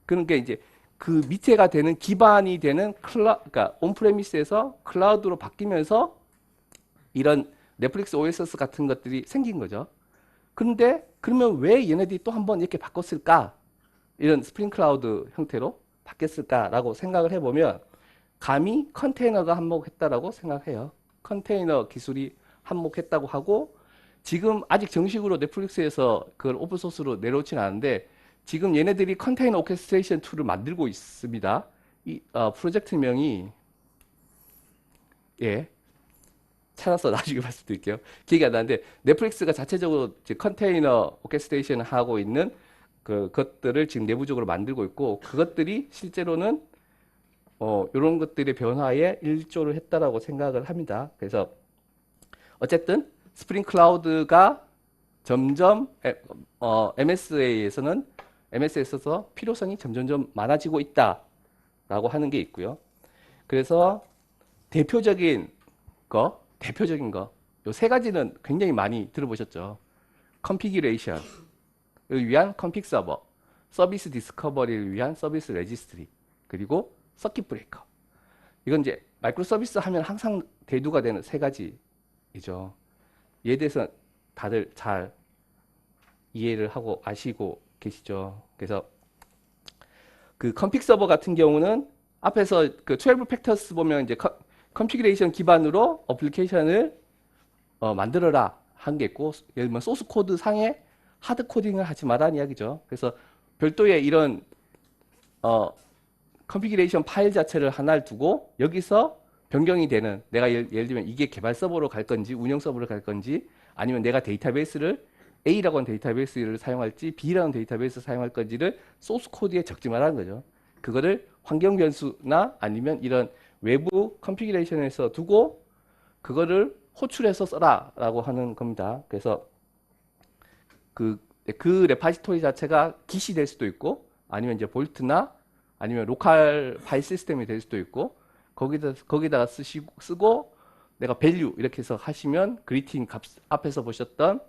그러니까 이제 그 밑에가 되는 기반이 되는 그러니까 온프레미스에서 클라우드로 바뀌면서 이런 넷플릭스 OSS 같은 것들이 생긴 거죠. 그런데 그러면 왜 얘네들이 또 한번 이렇게 바꿨을까? 이런 스프링 클라우드 형태로 바뀌었을까라고 생각을 해보면 감히 컨테이너가 한몫했다라고 생각해요. 컨테이너 기술이 한몫했다고 하고 지금 아직 정식으로 넷플릭스에서 그걸 오픈소스로 내려오진 않은데 지금 얘네들이 컨테이너 오케스트레이션 툴을 만들고 있습니다. 이 프로젝트명이 예 찾아서 나중에 말씀드릴게요. 기억이 안 나는데 넷플릭스가 자체적으로 컨테이너 오케스트레이션을 하고 있는 그것들을 지금 내부적으로 만들고 있고 그것들이 실제로는 이런 것들의 변화에 일조를 했다라고 생각을 합니다. 그래서 어쨌든 스프링 클라우드가 점점 MS에 있어서 필요성이 점점점 많아지고 있다라고 하는 게 있고요. 그래서 대표적인 거, 요 세 가지는 굉장히 많이 들어보셨죠. 컨피규레이션을 위한 컨픽 서버, 서비스 디스커버리를 위한 서비스 레지스트리, 그리고 서킷 브레이커. 이건 이제 마이크로 서비스 하면 항상 대두가 되는 세 가지이죠. 이에 대해서 다들 잘 이해를 하고 아시고 계시죠. 그래서 그 컨픽 서버 같은 경우는 앞에서 그 12 팩터스 보면 이제 컨피그레이션 기반으로 어플리케이션을 만들어라 한 게 있고 예를 들면 소스 코드 상에 하드 코딩을 하지 말라는 이야기죠. 그래서 별도의 이런 컨피그레이션 파일 자체를 하나를 두고 여기서 변경이 되는 내가 예를 들면 이게 개발 서버로 갈 건지 운영 서버로 갈 건지 아니면 내가 데이터베이스를 A라고 하는 데이터베이스를 사용할지 B라는 데이터베이스를 사용할 건지를 소스 코드에 적지 말라는 거죠. 그거를 환경 변수나 아니면 이런 외부 컨피그레이션에서 두고 그거를 호출해서 써라라고 하는 겁니다. 그래서 그 레파지토리 자체가 Git이 될 수도 있고 아니면 이제 볼트나 아니면 로컬 파일 시스템이 될 수도 있고 거기다가 쓰고 내가 value 이렇게 해서 하시면 그리팅 값 앞에서 보셨던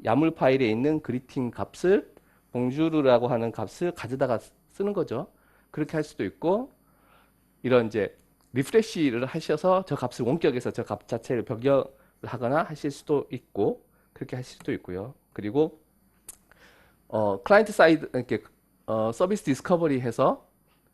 야물 파일에 있는 그리팅 값을 봉주르라고 하는 값을 가져다가 쓰는 거죠. 그렇게 할 수도 있고 이런 이제 리프레시를 하셔서 저 값을 원격에서 저 값 자체를 변경을 하거나 하실 수도 있고 그렇게 하실 수도 있고요. 그리고 클라이언트 사이드 이렇게 서비스 디스커버리 해서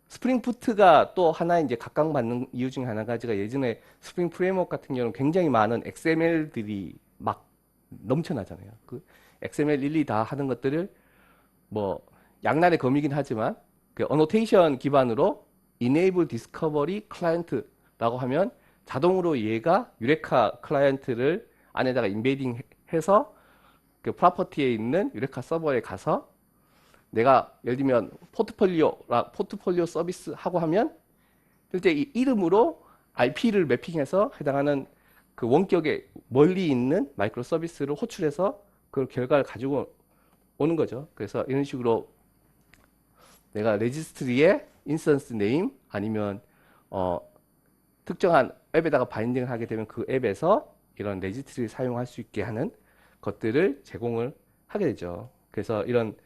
스프링 부트가 또 하나의 이제 각광받는 이유 중에 하나 가지가 예전에 스프링 프레임워크 같은 경우는 굉장히 많은 XML들이 막 넘쳐나잖아요. 그 XML 일일이 다 하는 것들을 뭐 양날의 검이긴 하지만 그 어노테이션 기반으로 Enable Discovery Client라고 하면 자동으로 얘가 유레카 클라이언트를 안에다가 인베딩 해서 그 프로퍼티에 있는 유레카 서버에 가서 내가 예를 들면 포트폴리오 서비스 하고 하면 실제 이 이름으로 IP를 매핑해서 해당하는 그 원격에 멀리 있는 마이크로 서비스를 호출해서 그 결과를 가지고 오는 거죠. 그래서 이런 식으로 내가 레지스트리에 인스턴스 네임 아니면 특정한 앱에다가 바인딩을 하게 되면 그 앱에서 이런 레지스트리를 사용할 수 있게 하는 것들을 제공을 하게 되죠. 그래서 이런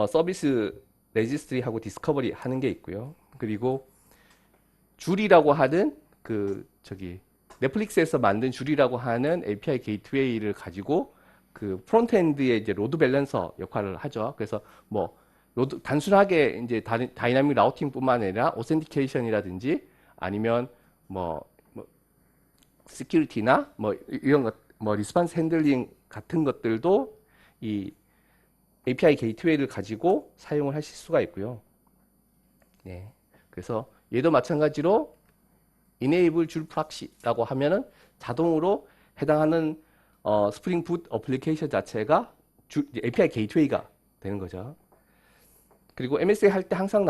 서비스 레지스트리하고 디스커버리 하는 게 있고요. 그리고 줄이라고 하는 넷플릭스에서 만든 줄이라고 하는 API 게이트웨이를 가지고 그 프론트엔드의 이제 로드 밸런서 역할을 하죠. 그래서 뭐 단순하게 이제 다이나믹 라우팅뿐만 아니라 오센티케이션이라든지 아니면 뭐 시큐리티나 뭐 이런 것, 뭐 리스폰스 핸들링 같은 것들도 이 API 게이트웨이를 가지고 사용을 하실 수가 있고요. 네. 그래서 얘도 마찬가지로 enable 줄 프락시라고 하면은 자동으로 해당하는 스프링 붓 어플리케이션 자체가 API 게이트웨이가 되는 거죠. 그리고 MSA 할 때 항상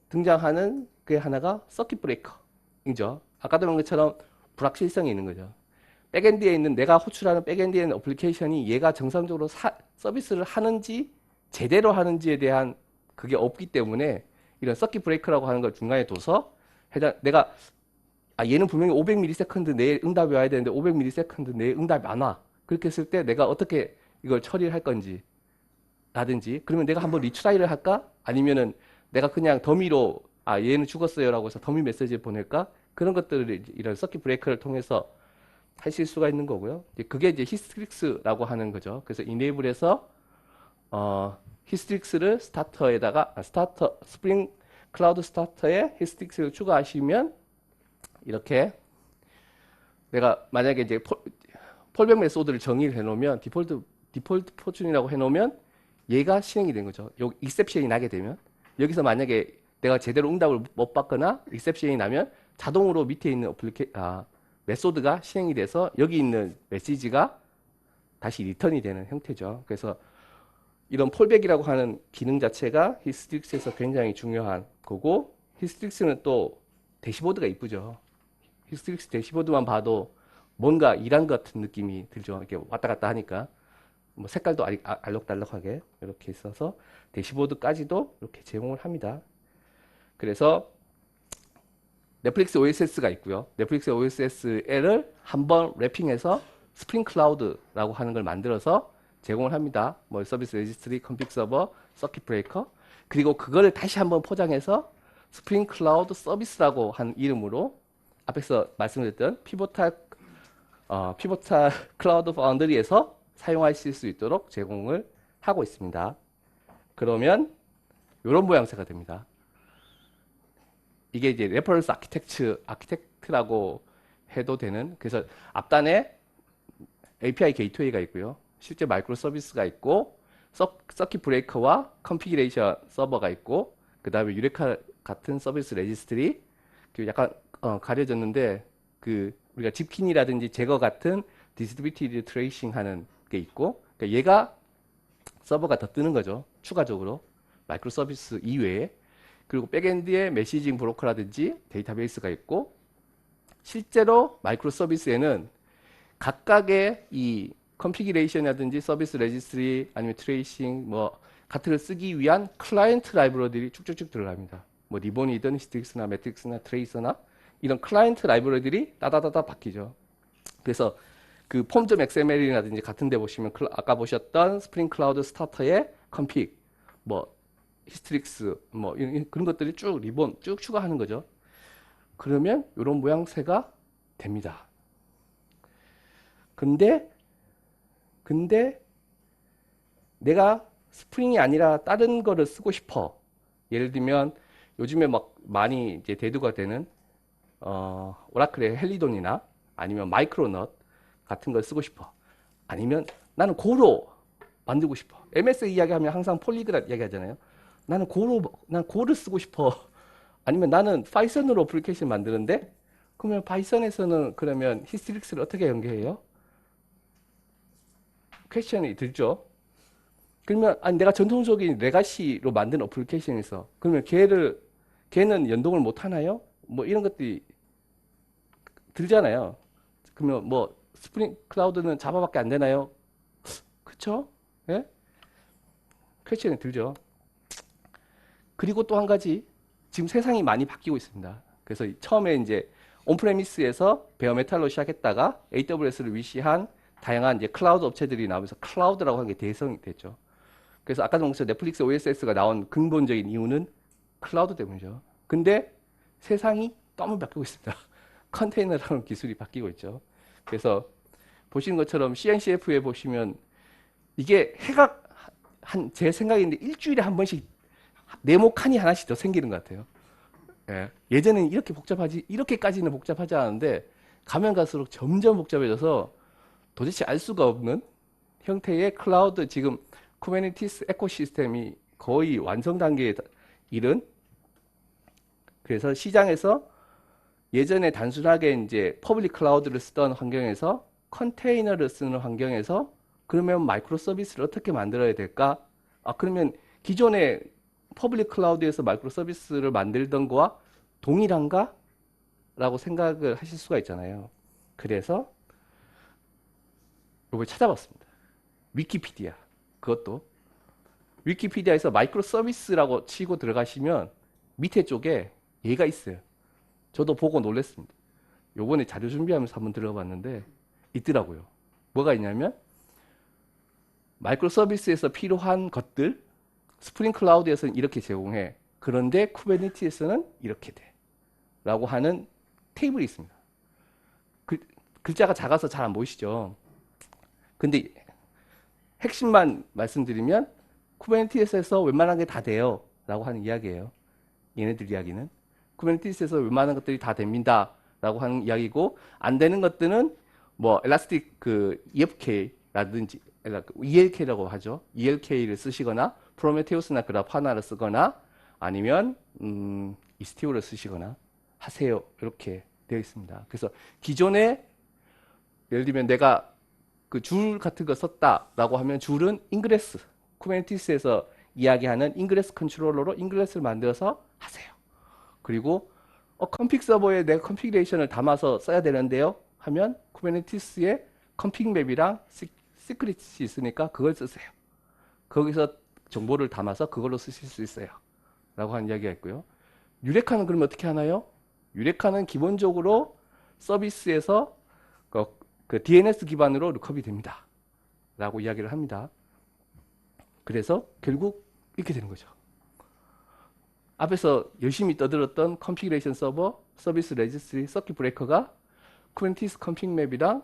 등장하는 그 하나가 서킷 브레이커이죠. 아까도 본 것처럼 불확실성이 있는 거죠. 백엔드에 있는 내가 호출하는 백엔드에 있는 어플리케이션이 얘가 정상적으로 서비스를 하는지 제대로 하는지에 대한 그게 없기 때문에 이런 서킷 브레이커라고 하는 걸 중간에 둬서 내가 얘는 분명히 500ms 내에 응답이 와야 되는데 500ms 내에 응답이 안 와. 그렇게 했을 때 내가 어떻게 이걸 처리를 할 건지 라든지 그러면 내가 한번 리트라이를 할까? 아니면은 내가 그냥 더미로 얘는 죽었어요라고 해서 더미 메시지를 보낼까? 그런 것들을 이런 서킷 브레이커를 통해서 하실 수가 있는 거고요. 그게 이제 히스트릭스라고 하는 거죠. 그래서 이네이블에서 히스트릭스를 스타터에다가 스타터 스프링 클라우드 스타터에 히스트릭스를 추가하시면 이렇게 내가 만약에 이제 폴백 메소드를 정의를 해놓으면 디폴트 포춘이라고 해놓으면 얘가 실행이 된 거죠. 요 익셉션이 나게 되면 여기서 만약에 내가 제대로 응답을 못 받거나 익셉션이 나면 자동으로 밑에 있는 메소드가 실행이 돼서 여기 있는 메시지가 다시 리턴이 되는 형태죠. 그래서 이런 폴백이라고 하는 기능 자체가 히스트릭스에서 굉장히 중요한 거고 히스트릭스는 또 대시보드가 이쁘죠. 히스트릭스 대시보드만 봐도 뭔가 일한 것 같은 느낌이 들죠. 이렇게 왔다 갔다 하니까 뭐 색깔도 알록달록하게 이렇게 있어서 대시보드까지도 이렇게 제공을 합니다. 그래서 넷플릭스 OSS가 있고요. 넷플릭스 OSS를 한번 랩핑해서 스프링 클라우드라고 하는 걸 만들어서 제공을 합니다. 뭐 서비스 레지스트리, 컴픽 서버, 서킷 브레이커. 그리고 그거를 다시 한번 포장해서 스프링 클라우드 서비스라고 한 이름으로 앞에서 말씀드렸던 피보탈 클라우드 파운드리에서 사용하실 수 있도록 제공을 하고 있습니다. 그러면 이런 모양새가 됩니다. 이게 이제 레퍼런스 아키텍트라고 해도 되는, 그래서 앞단에 API 게이트웨이가 있고요. 실제 마이크로 서비스가 있고, 서킷 브레이커와 컨피그레이션 서버가 있고, 그 다음에 유레카 같은 서비스 레지스트리, 약간 가려졌는데, 우리가 집킨이라든지 제거 같은 디스트리뷰티드 트레이싱 하는 게 있고, 그러니까 얘가 서버가 더 뜨는 거죠. 추가적으로. 마이크로 서비스 이외에. 그리고 백엔드에 메시징 브로커라든지 데이터베이스가 있고, 실제로 마이크로 서비스에는 각각의 이 컨피그레이션이라든지 서비스 레지스트리 아니면 트레이싱 뭐 같은 걸 쓰기 위한 클라이언트 라이브러들이 쭉쭉쭉 들어갑니다. 뭐 리본이든 히스트릭스나 매트릭스나 트레이서나 이런 클라이언트 라이브러들이 따다다다 바뀌죠. 그래서 그 폼.xml이라든지 같은 데 보시면 아까 보셨던 스프링 클라우드 스타터의 컨픽 뭐 히스트릭스 뭐 그런 것들이 쭉 리본 쭉 추가하는 거죠. 그러면 이런 모양새가 됩니다. 근데 내가 스프링이 아니라 다른 거를 쓰고 싶어. 예를 들면 요즘에 막 많이 이제 대두가 되는 오라클의 헬리돈이나 아니면 마이크로넛 같은 걸 쓰고 싶어. 아니면 나는 고로 만들고 싶어. MS 이야기하면 항상 폴리그라 이야기하잖아요. 난 고를 쓰고 싶어. 아니면 나는 파이썬으로 어플리케이션 만드는데 그러면 파이썬에서는 그러면 히스트릭스를 어떻게 연계해요? 퀘스천이 들죠. 그러면 아니 내가 전통적인 레가시로 만든 어플리케이션에서 그러면 걔는 연동을 못 하나요? 뭐 이런 것들이 들잖아요. 그러면 뭐 스프링 클라우드는 자바밖에 안 되나요? 그쵸? 예? 퀘스천이 들죠. 그리고 또 한 가지 지금 세상이 많이 바뀌고 있습니다. 그래서 처음에 이제 온프레미스에서 베어메탈로 시작했다가 AWS를 위시한 다양한 이제 클라우드 업체들이 나오면서 클라우드라고 하는 게 대성이 됐죠. 그래서 아까 전에 넷플릭스 OSS가 나온 근본적인 이유는 클라우드 때문이죠. 근데 세상이 너무 바뀌고 있습니다. 컨테이너라는 기술이 바뀌고 있죠. 그래서 보시는 것처럼 CNCF에 보시면 이게 해가 제 생각인데 일주일에 한 번씩 네모 칸이 하나씩 더 생기는 것 같아요. 예. 예전에는 이렇게까지는 복잡하지 않은데 가면 갈수록 점점 복잡해져서 도대체 알 수가 없는 형태의 클라우드 지금 쿠버네티스 에코시스템이 거의 완성 단계에 이른, 그래서 시장에서 예전에 단순하게 이제 퍼블릭 클라우드를 쓰던 환경에서 컨테이너를 쓰는 환경에서 그러면 마이크로 서비스를 어떻게 만들어야 될까? 그러면 기존의 퍼블릭 클라우드에서 마이크로 서비스를 만들던 거와 동일한가? 라고 생각을 하실 수가 있잖아요. 그래서 이걸 찾아봤습니다. 위키피디아. 그것도 위키피디아에서 마이크로 서비스라고 치고 들어가시면 밑에 쪽에 얘가 있어요. 저도 보고 놀랐습니다. 요번에 자료 준비하면서 한번 들어봤는데 있더라고요. 뭐가 있냐면 마이크로 서비스에서 필요한 것들 스프링 클라우드에서는 이렇게 제공해. 그런데 쿠버네티스에서는 이렇게 돼. 라고 하는 테이블이 있습니다. 글자가 작아서 잘 안 보이시죠? 근데 핵심만 말씀드리면 쿠버네티스에서 웬만한 게 다 돼요. 라고 하는 이야기예요. 얘네들 이야기는. 쿠버네티스에서 웬만한 것들이 다 됩니다. 라고 하는 이야기고, 안 되는 것들은 뭐 엘라스틱 그 EFK라든지 ELK라고 하죠. ELK를 쓰시거나 프로메테우스나 그라파나를 쓰거나 아니면 이스티오를 쓰시거나 하세요. 이렇게 되어 있습니다. 그래서 기존에 예를 들면 내가 그 줄 같은 거 썼다라고 하면 줄은 인그레스, 쿠버네티스에서 이야기하는 인그레스 컨트롤러로 인그레스를 만들어서 하세요. 그리고 컴픽 서버에 내가 컨피그레이션을 담아서 써야 되는데요 하면 쿠버네티스의 컴픽 맵이랑 시크릿이 있으니까 그걸 쓰세요. 거기서 정보를 담아서 그걸로 쓰실 수 있어요. 라고 하는 이야기가 있고요. 유레카는 그러면 어떻게 하나요? 유레카는 기본적으로 서비스에서 그 DNS 기반으로 룩업이 됩니다. 라고 이야기를 합니다. 그래서 결국 이렇게 되는 거죠. 앞에서 열심히 떠들었던 컨피그레이션 서버, 서비스 레지스트리, 서킷 브레이커가 쿠버네티스 컴픽 맵이랑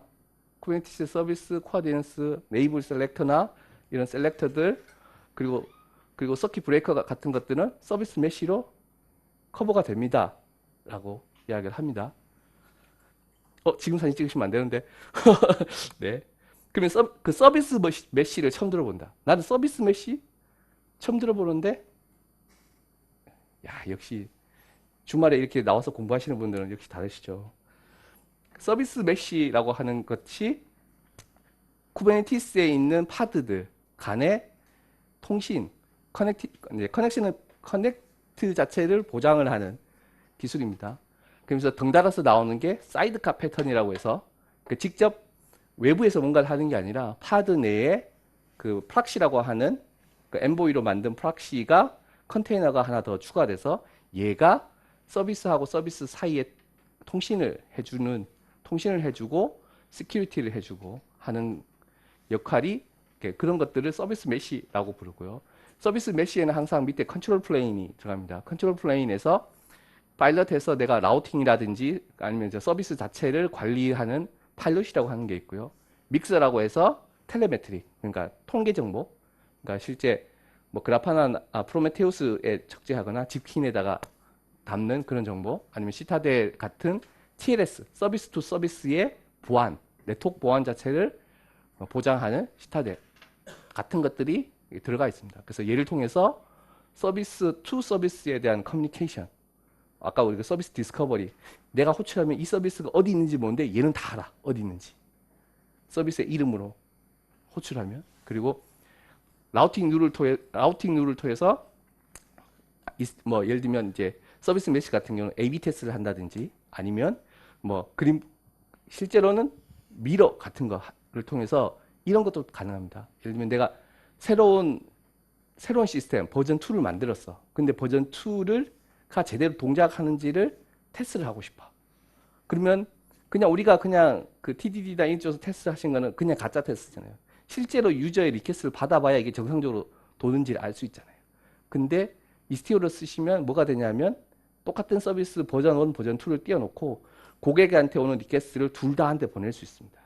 쿠버네티스 서비스 코어디넌스, 네이블 셀렉터나 이런 셀렉터들 그리고 서킷 브레이커 같은 것들은 서비스 메쉬로 커버가 됩니다. 라고 이야기를 합니다. 지금 사진 찍으시면 안 되는데. 네. 그러면 그 서비스 메쉬를 처음 들어본다. 나는 서비스 메쉬 처음 들어보는데, 야, 역시 주말에 이렇게 나와서 공부하시는 분들은 역시 다르시죠. 서비스 메쉬라고 하는 것이 쿠버네티스에 있는 파드들 간의 통신, 커넥트 자체를 보장을 하는 기술입니다. 그러면서 덩달아서 나오는 게 사이드카 패턴이라고 해서 직접 외부에서 뭔가를 하는 게 아니라 파드 내에 그 프락시라고 하는 그 엔보이로 만든 프락시가 컨테이너가 하나 더 추가돼서 얘가 서비스하고 서비스 사이에 통신을 해주고 시큐리티를 해주고 하는 역할이 그런 것들을 서비스 메쉬라고 부르고요. 서비스 메쉬에는 항상 밑에 컨트롤 플레인이 들어갑니다. 컨트롤 플레인에서 파일럿에서 내가 라우팅이라든지 아니면 서비스 자체를 관리하는 파일럿이라고 하는 게 있고요. 믹서라고 해서 텔레메트리, 그러니까 통계 정보, 그러니까 실제 뭐 그라파나 프로메테우스에 적재하거나 집킨에다가 담는 그런 정보, 아니면 시타델 같은 TLS, 서비스 투 서비스의 보안, 네트워크 보안 자체를 보장하는 시타델 같은 것들이 들어가 있습니다. 그래서 얘를 통해서 서비스 투 서비스에 대한 커뮤니케이션, 아까 우리가 서비스 디스커버리, 내가 호출하면 이 서비스가 어디 있는지 모르는데 얘는 다 알아. 어디 있는지. 서비스의 이름으로 호출하면. 그리고 라우팅 룰을 통해서 뭐 예를 들면 이제 서비스 메시 같은 경우는 A/B 테스트를 한다든지 아니면 뭐 실제로는 미러 같은 거를 통해서 이런 것도 가능합니다. 예를 들면 내가 새로운 시스템 버전 2를 만들었어. 근데 버전 2가 제대로 동작하는지를 테스트를 하고 싶어. 그러면 그냥 우리가 그냥 그 TDD나 이런 쪽에서 테스트 하신 거는 그냥 가짜 테스트잖아요. 실제로 유저의 리퀘스트를 받아봐야 이게 정상적으로 도는지를 알 수 있잖아요. 근데 이스티오를 쓰시면 뭐가 되냐면 똑같은 서비스 버전 1, 버전 2를 띄워놓고 고객한테 오는 리퀘스트를 둘 다 한데 보낼 수 있습니다.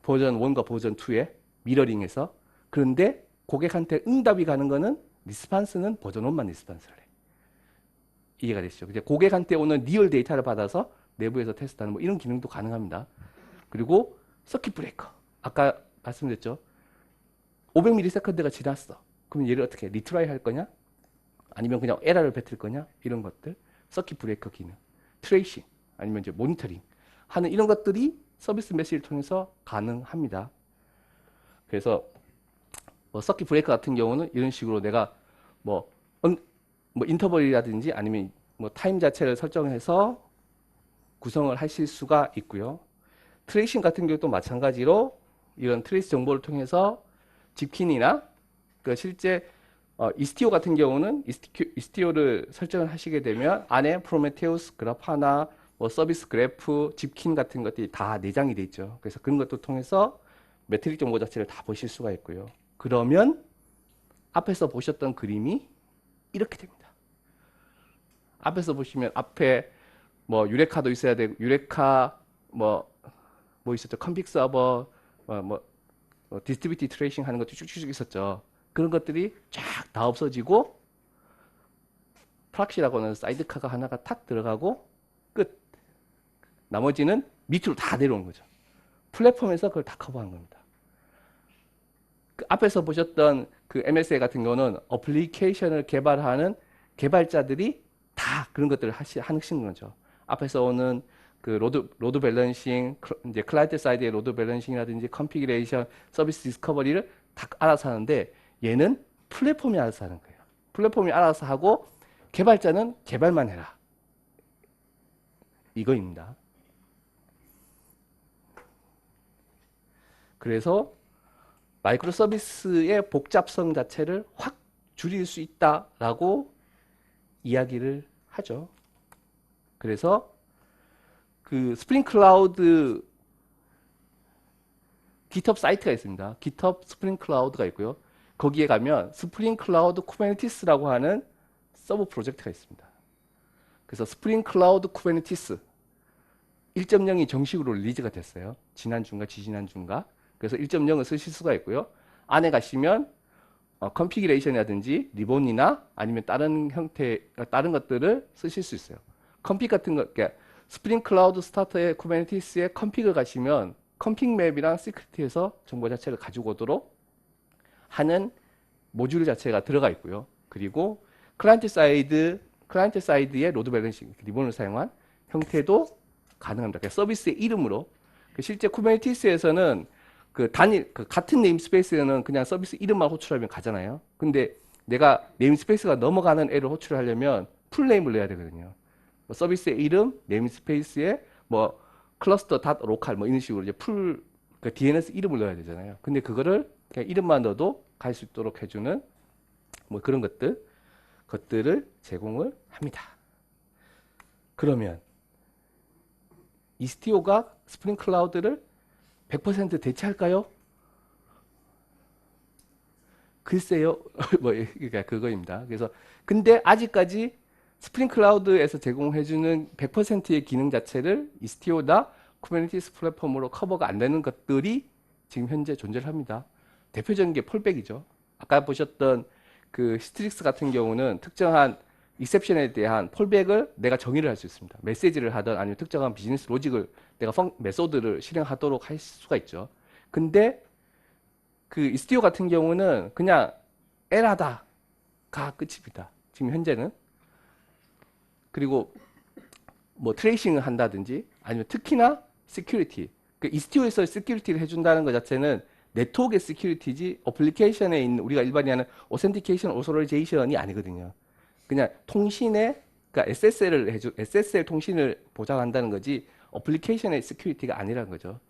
버전 1과 버전 2에 미러링해서. 그런데 고객한테 응답이 가는 거는 리스판스는 버전 1만 리스판스를 해. 이해가 되시죠? 이제 고객한테 오는 리얼 데이터를 받아서 내부에서 테스트하는 뭐 이런 기능도 가능합니다. 그리고 서킷 브레이커. 아까 말씀드렸죠? 500ms가 지났어. 그럼 얘를 어떻게 리트라이 할 거냐? 아니면 그냥 에러를 뱉을 거냐? 이런 것들. 서킷 브레이커 기능. 트레이싱. 아니면 이제 모니터링 하는 이런 것들이 서비스 메시지를 통해서 가능합니다. 그래서 뭐 서킷 브레이커 같은 경우는 이런 식으로 내가 뭐 인터벌이라든지 아니면 뭐 타임 자체를 설정해서 구성을 하실 수가 있고요. 트레이싱 같은 경우도 마찬가지로 이런 트레이스 정보를 통해서 집킨이나 그 실제 이스티오 같은 경우는 이스티오를 설정을 하시게 되면 안에 프로메테우스, 그라파나, 뭐 서비스 그래프, 집킨 같은 것들이 다 내장이 돼 있죠. 그래서 그런 것도 통해서 매트릭 정보 자체를 다 보실 수가 있고요. 그러면 앞에서 보셨던 그림이 이렇게 됩니다. 앞에서 보시면 앞에 뭐 유레카도 있어야 되고 유레카 뭐 있었죠? 컨픽 서버 디스트리뷰티드 트레이싱 하는 것도 쭉쭉쭉 있었죠. 그런 것들이 쫙 다 없어지고 프락시라고 하는 사이드카가 하나가 탁 들어가고 끝. 나머지는 밑으로 다 내려오는 거죠. 플랫폼에서 그걸 다 커버한 겁니다. 그 앞에서 보셨던 그 MSA 같은 경우는 어플리케이션을 개발하는 개발자들이 다 그런 것들을 하시는 거죠. 앞에서 오는 그 로드 밸런싱, 이제 클라이언트 사이드의 로드 밸런싱이라든지 컨피그레이션, 서비스 디스커버리를 다 알아서 하는데 얘는 플랫폼이 알아서 하는 거예요. 플랫폼이 알아서 하고 개발자는 개발만 해라. 이거입니다. 그래서 마이크로 서비스의 복잡성 자체를 확 줄일 수 있다라고 이야기를 하죠. 그래서 그 스프링 클라우드 GitHub 사이트가 있습니다. GitHub 스프링 클라우드가 있고요. 거기에 가면 스프링 클라우드 쿠버네티스라고 하는 서브 프로젝트가 있습니다. 그래서 스프링 클라우드 쿠버네티스 1.0이 정식으로 릴리즈가 됐어요. 지난주인가 지지난주인가. 그래서 1.0을 쓰실 수가 있고요. 안에 가시면 컨피그레이션이라든지 리본이나 아니면 다른 형태, 다른 것들을 쓰실 수 있어요. 컨픽 같은 거, 그러니까 스프링 클라우드 스타터의 쿠버네티스의 컨픽을 가시면 컨픽 맵이랑 시크릿에서 정보 자체를 가지고 오도록 하는 모듈 자체가 들어가 있고요. 그리고 클라이언트 사이드의 로드 밸런싱 리본을 사용한 형태도 가능합니다. 그러니까 서비스의 이름으로. 실제 쿠버네티스에서는 그 같은 네임스페이스에는 그냥 서비스 이름만 호출하면 가잖아요. 근데 내가 네임스페이스가 넘어가는 애를 호출하려면 풀네임을 내야 되거든요. 서비스의 이름, 네임스페이스에 뭐 클러스터 닷 로컬 뭐 이런 식으로 이제 그 DNS 이름을 넣어야 되잖아요. 근데 그거를 그냥 이름만 넣어도 갈 수 있도록 해주는 뭐 그런 것들을 제공을 합니다. 그러면 이스티오가 스프링 클라우드를 100% 대체할까요? 글쎄요. 뭐 그러니까 그거입니다. 그래서 근데 아직까지 스프링 클라우드에서 제공해주는 100%의 기능 자체를 이스티오나 쿠버네티스 플랫폼으로 커버가 안 되는 것들이 지금 현재 존재를 합니다. 대표적인 게 폴백이죠. 아까 보셨던 그 시트릭스 같은 경우는 특정한 익셉션에 대한 폴백을 내가 정의를 할 수 있습니다. 메시지를 하든 아니면 특정한 비즈니스 로직을 내가 메소드를 실행하도록 할 수가 있죠. 근데 그 이스티오 같은 경우는 그냥 에라다가 끝입니다. 지금 현재는. 그리고 뭐 트레이싱을 한다든지 아니면 특히나 시큐리티. 그 이스티오에서 시큐리티를 해준다는 것 자체는 네트워크의 시큐리티지 어플리케이션에 있는 우리가 일반이 하는 오센티케이션 오소라이제이션이 아니거든요. 그냥 통신에 그러니까 SSL 통신을 보장한다는 거지 어플리케이션의 시큐리티가 아니라는 거죠.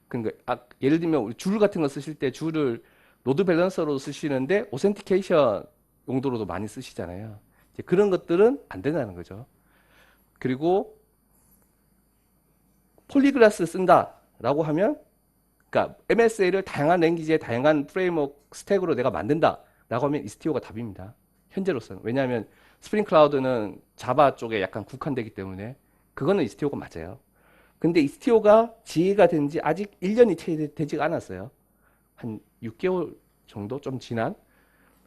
그러니까 예를 들면 우리 줄 같은 거 쓰실 때 줄을 로드 밸런서로 쓰시는데 오센티케이션 용도로도 많이 쓰시잖아요. 이제 그런 것들은 안 된다는 거죠. 그리고 폴리글라스 쓴다라고 하면 그러니까 MSA를 다양한 랭귀지의 다양한 프레임워크 스택으로 내가 만든다라고 하면 이스티오가 답입니다. 현재로서는. 왜냐하면 스프링 클라우드는 자바 쪽에 약간 국한되기 때문에 그거는 이스티오가 맞아요. 근데 이스티오가 지휘가 된 지 아직 1년이 채 되지가 않았어요. 한 6개월 정도 좀 지난.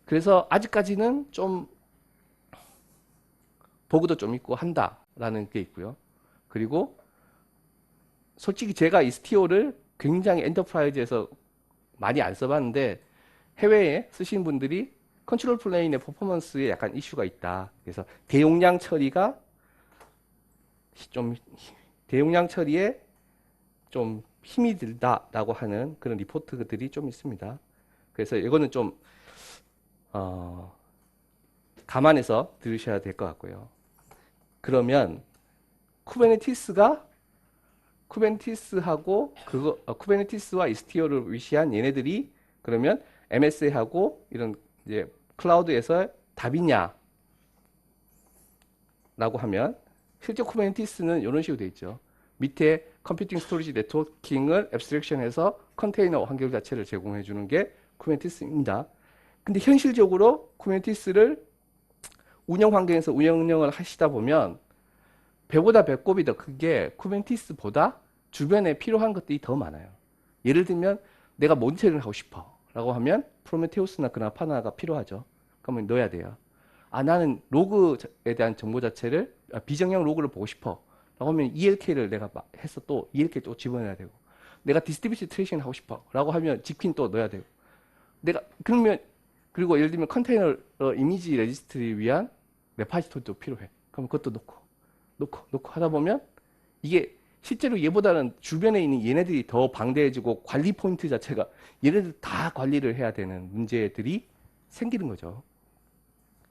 그래서 아직까지는 좀 버그도 좀 있고 한다라는 게 있고요. 그리고 솔직히 제가 이스티오를 굉장히 엔터프라이즈에서 많이 안 써봤는데 해외에 쓰신 분들이 컨트롤 플레인의 퍼포먼스에 약간 이슈가 있다. 그래서 대용량 처리가 좀 대용량 처리에 좀 힘이 들다라고 하는 그런 리포트들이 좀 있습니다. 그래서 이거는 좀 감안해서 들으셔야 될 것 같고요. 그러면 쿠버네티스하고 쿠버네티스와 이스티오를 위시한 얘네들이 그러면 MSA하고 이런 이제 클라우드에서 답이냐? 라고 하면 실제 쿠버네티스는 이런 식으로 되어 있죠. 밑에 컴퓨팅 스토리지 네트워킹을 앱스트랙션해서 컨테이너 환경 자체를 제공해 주는 게 쿠버네티스입니다. 근데 현실적으로 쿠버네티스를 운영 환경에서 운영을 하시다 보면 배보다 배꼽이 더 큰 게 쿠버네티스보다 주변에 필요한 것들이 더 많아요. 예를 들면 내가 모니터링을 하고 싶어 라고 하면 프로메테우스나 그나파나가 필요하죠. 그러면 넣어야 돼요. 아, 나는 로그에 대한 정보 자체를 비정형 로그를 보고 싶어 라고 하면 ELK를 내가 해서 또 ELK 또 집어넣어야 되고, 내가 디스트리뷰티드 트레이싱 하고 싶어 라고 하면 지퀸 또 넣어야 되고, 내가 그러면 그리고 예를 들면 컨테이너 이미지 레지스트리를 위한 레파지토리도 필요해. 그럼 그것도 놓고 하다 보면 이게 실제로 얘보다는 주변에 있는 얘네들이 더 방대해지고 관리 포인트 자체가 얘네들 다 관리를 해야 되는 문제들이 생기는 거죠.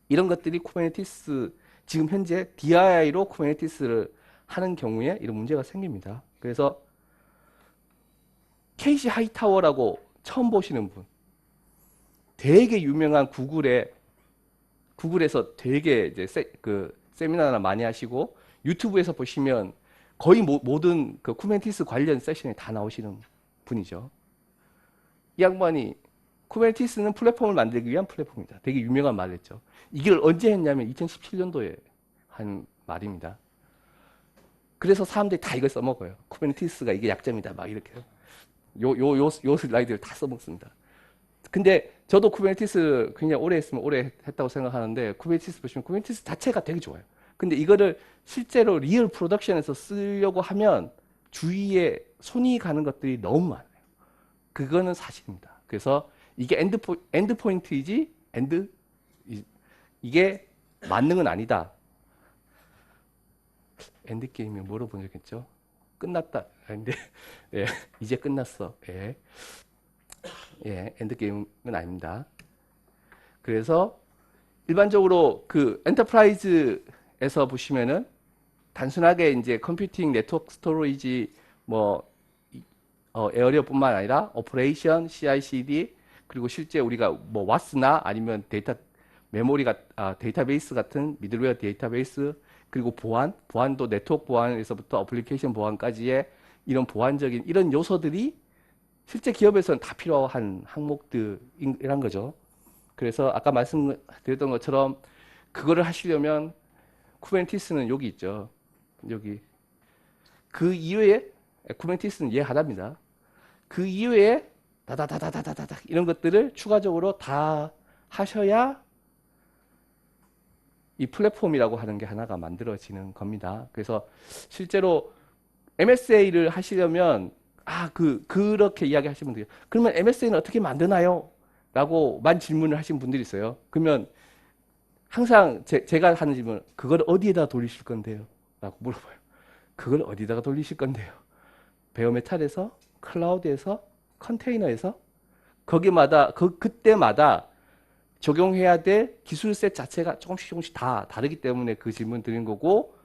이런 것들이 쿠버네티스 지금 현재 DII로 쿠버네티스를 하는 경우에 이런 문제가 생깁니다. 그래서 케이시 하이타워라고 처음 보시는 분, 되게 유명한 구글에서 되게 이제 세미나나 많이 하시고 유튜브에서 보시면 거의 모든 그 쿠버네티스 관련 세션에 다 나오시는 분이죠. 이 양반이 쿠버네티스는 플랫폼을 만들기 위한 플랫폼이다. 되게 유명한 말을 했죠. 이걸 언제 했냐면 2017년도에 한 말입니다. 그래서 사람들이 다 이걸 써먹어요. 쿠버네티스가 이게 약점이다. 막 이렇게. 요 슬라이드를 다 써먹습니다. 근데 저도 쿠버네티스 굉장히 오래 했으면 오래 했다고 생각하는데, 쿠버네티스 보시면 쿠버네티스 자체가 되게 좋아요. 근데 이거를 실제로 리얼 프로덕션에서 쓰려고 하면 주위에 손이 가는 것들이 너무 많아요. 그거는 사실입니다. 그래서 이게 엔드 포인트이지 이게 만능은 아니다. 엔드 게임이 뭐로 번역했죠? 끝났다. 근데 예, 이제 끝났어. 예. 예, 엔드 게임은 아닙니다. 그래서 일반적으로 그 엔터프라이즈에서 보시면은 단순하게 이제 컴퓨팅, 네트워크 스토리지, 뭐 에어리어뿐만 아니라 오퍼레이션, CI/CD, 그리고 실제 우리가 뭐 와스나 아니면 메모리가 데이터베이스 같은 미들웨어 데이터베이스, 그리고 보안도 네트워크 보안에서부터 어플리케이션 보안까지의 이런 보안적인 이런 요소들이 실제 기업에서는 다 필요한 항목들이란 거죠. 그래서 아까 말씀드렸던 것처럼 그거를 하시려면 쿠버네티스는 여기 있죠. 여기. 그 이외에 쿠버네티스는 얘 하나입니다. 그 이외에 다다다다다다다 이런 것들을 추가적으로 다 하셔야 이 플랫폼이라고 하는 게 하나가 만들어지는 겁니다. 그래서 실제로 MSA를 하시려면 그렇게 이야기하시면 돼요. 그러면 MSA는 어떻게 만드나요? 라고만 질문을 하신 분들이 있어요. 그러면 항상 제가 하는 질문, 그걸 어디에다 돌리실 건데요? 라고 물어봐요. 그걸 어디다가 돌리실 건데요? 베어메탈에서, 클라우드에서, 컨테이너에서, 거기마다, 그때마다 적용해야 될 기술셋 자체가 조금씩 다 다르기 때문에 그 질문 드린 거고,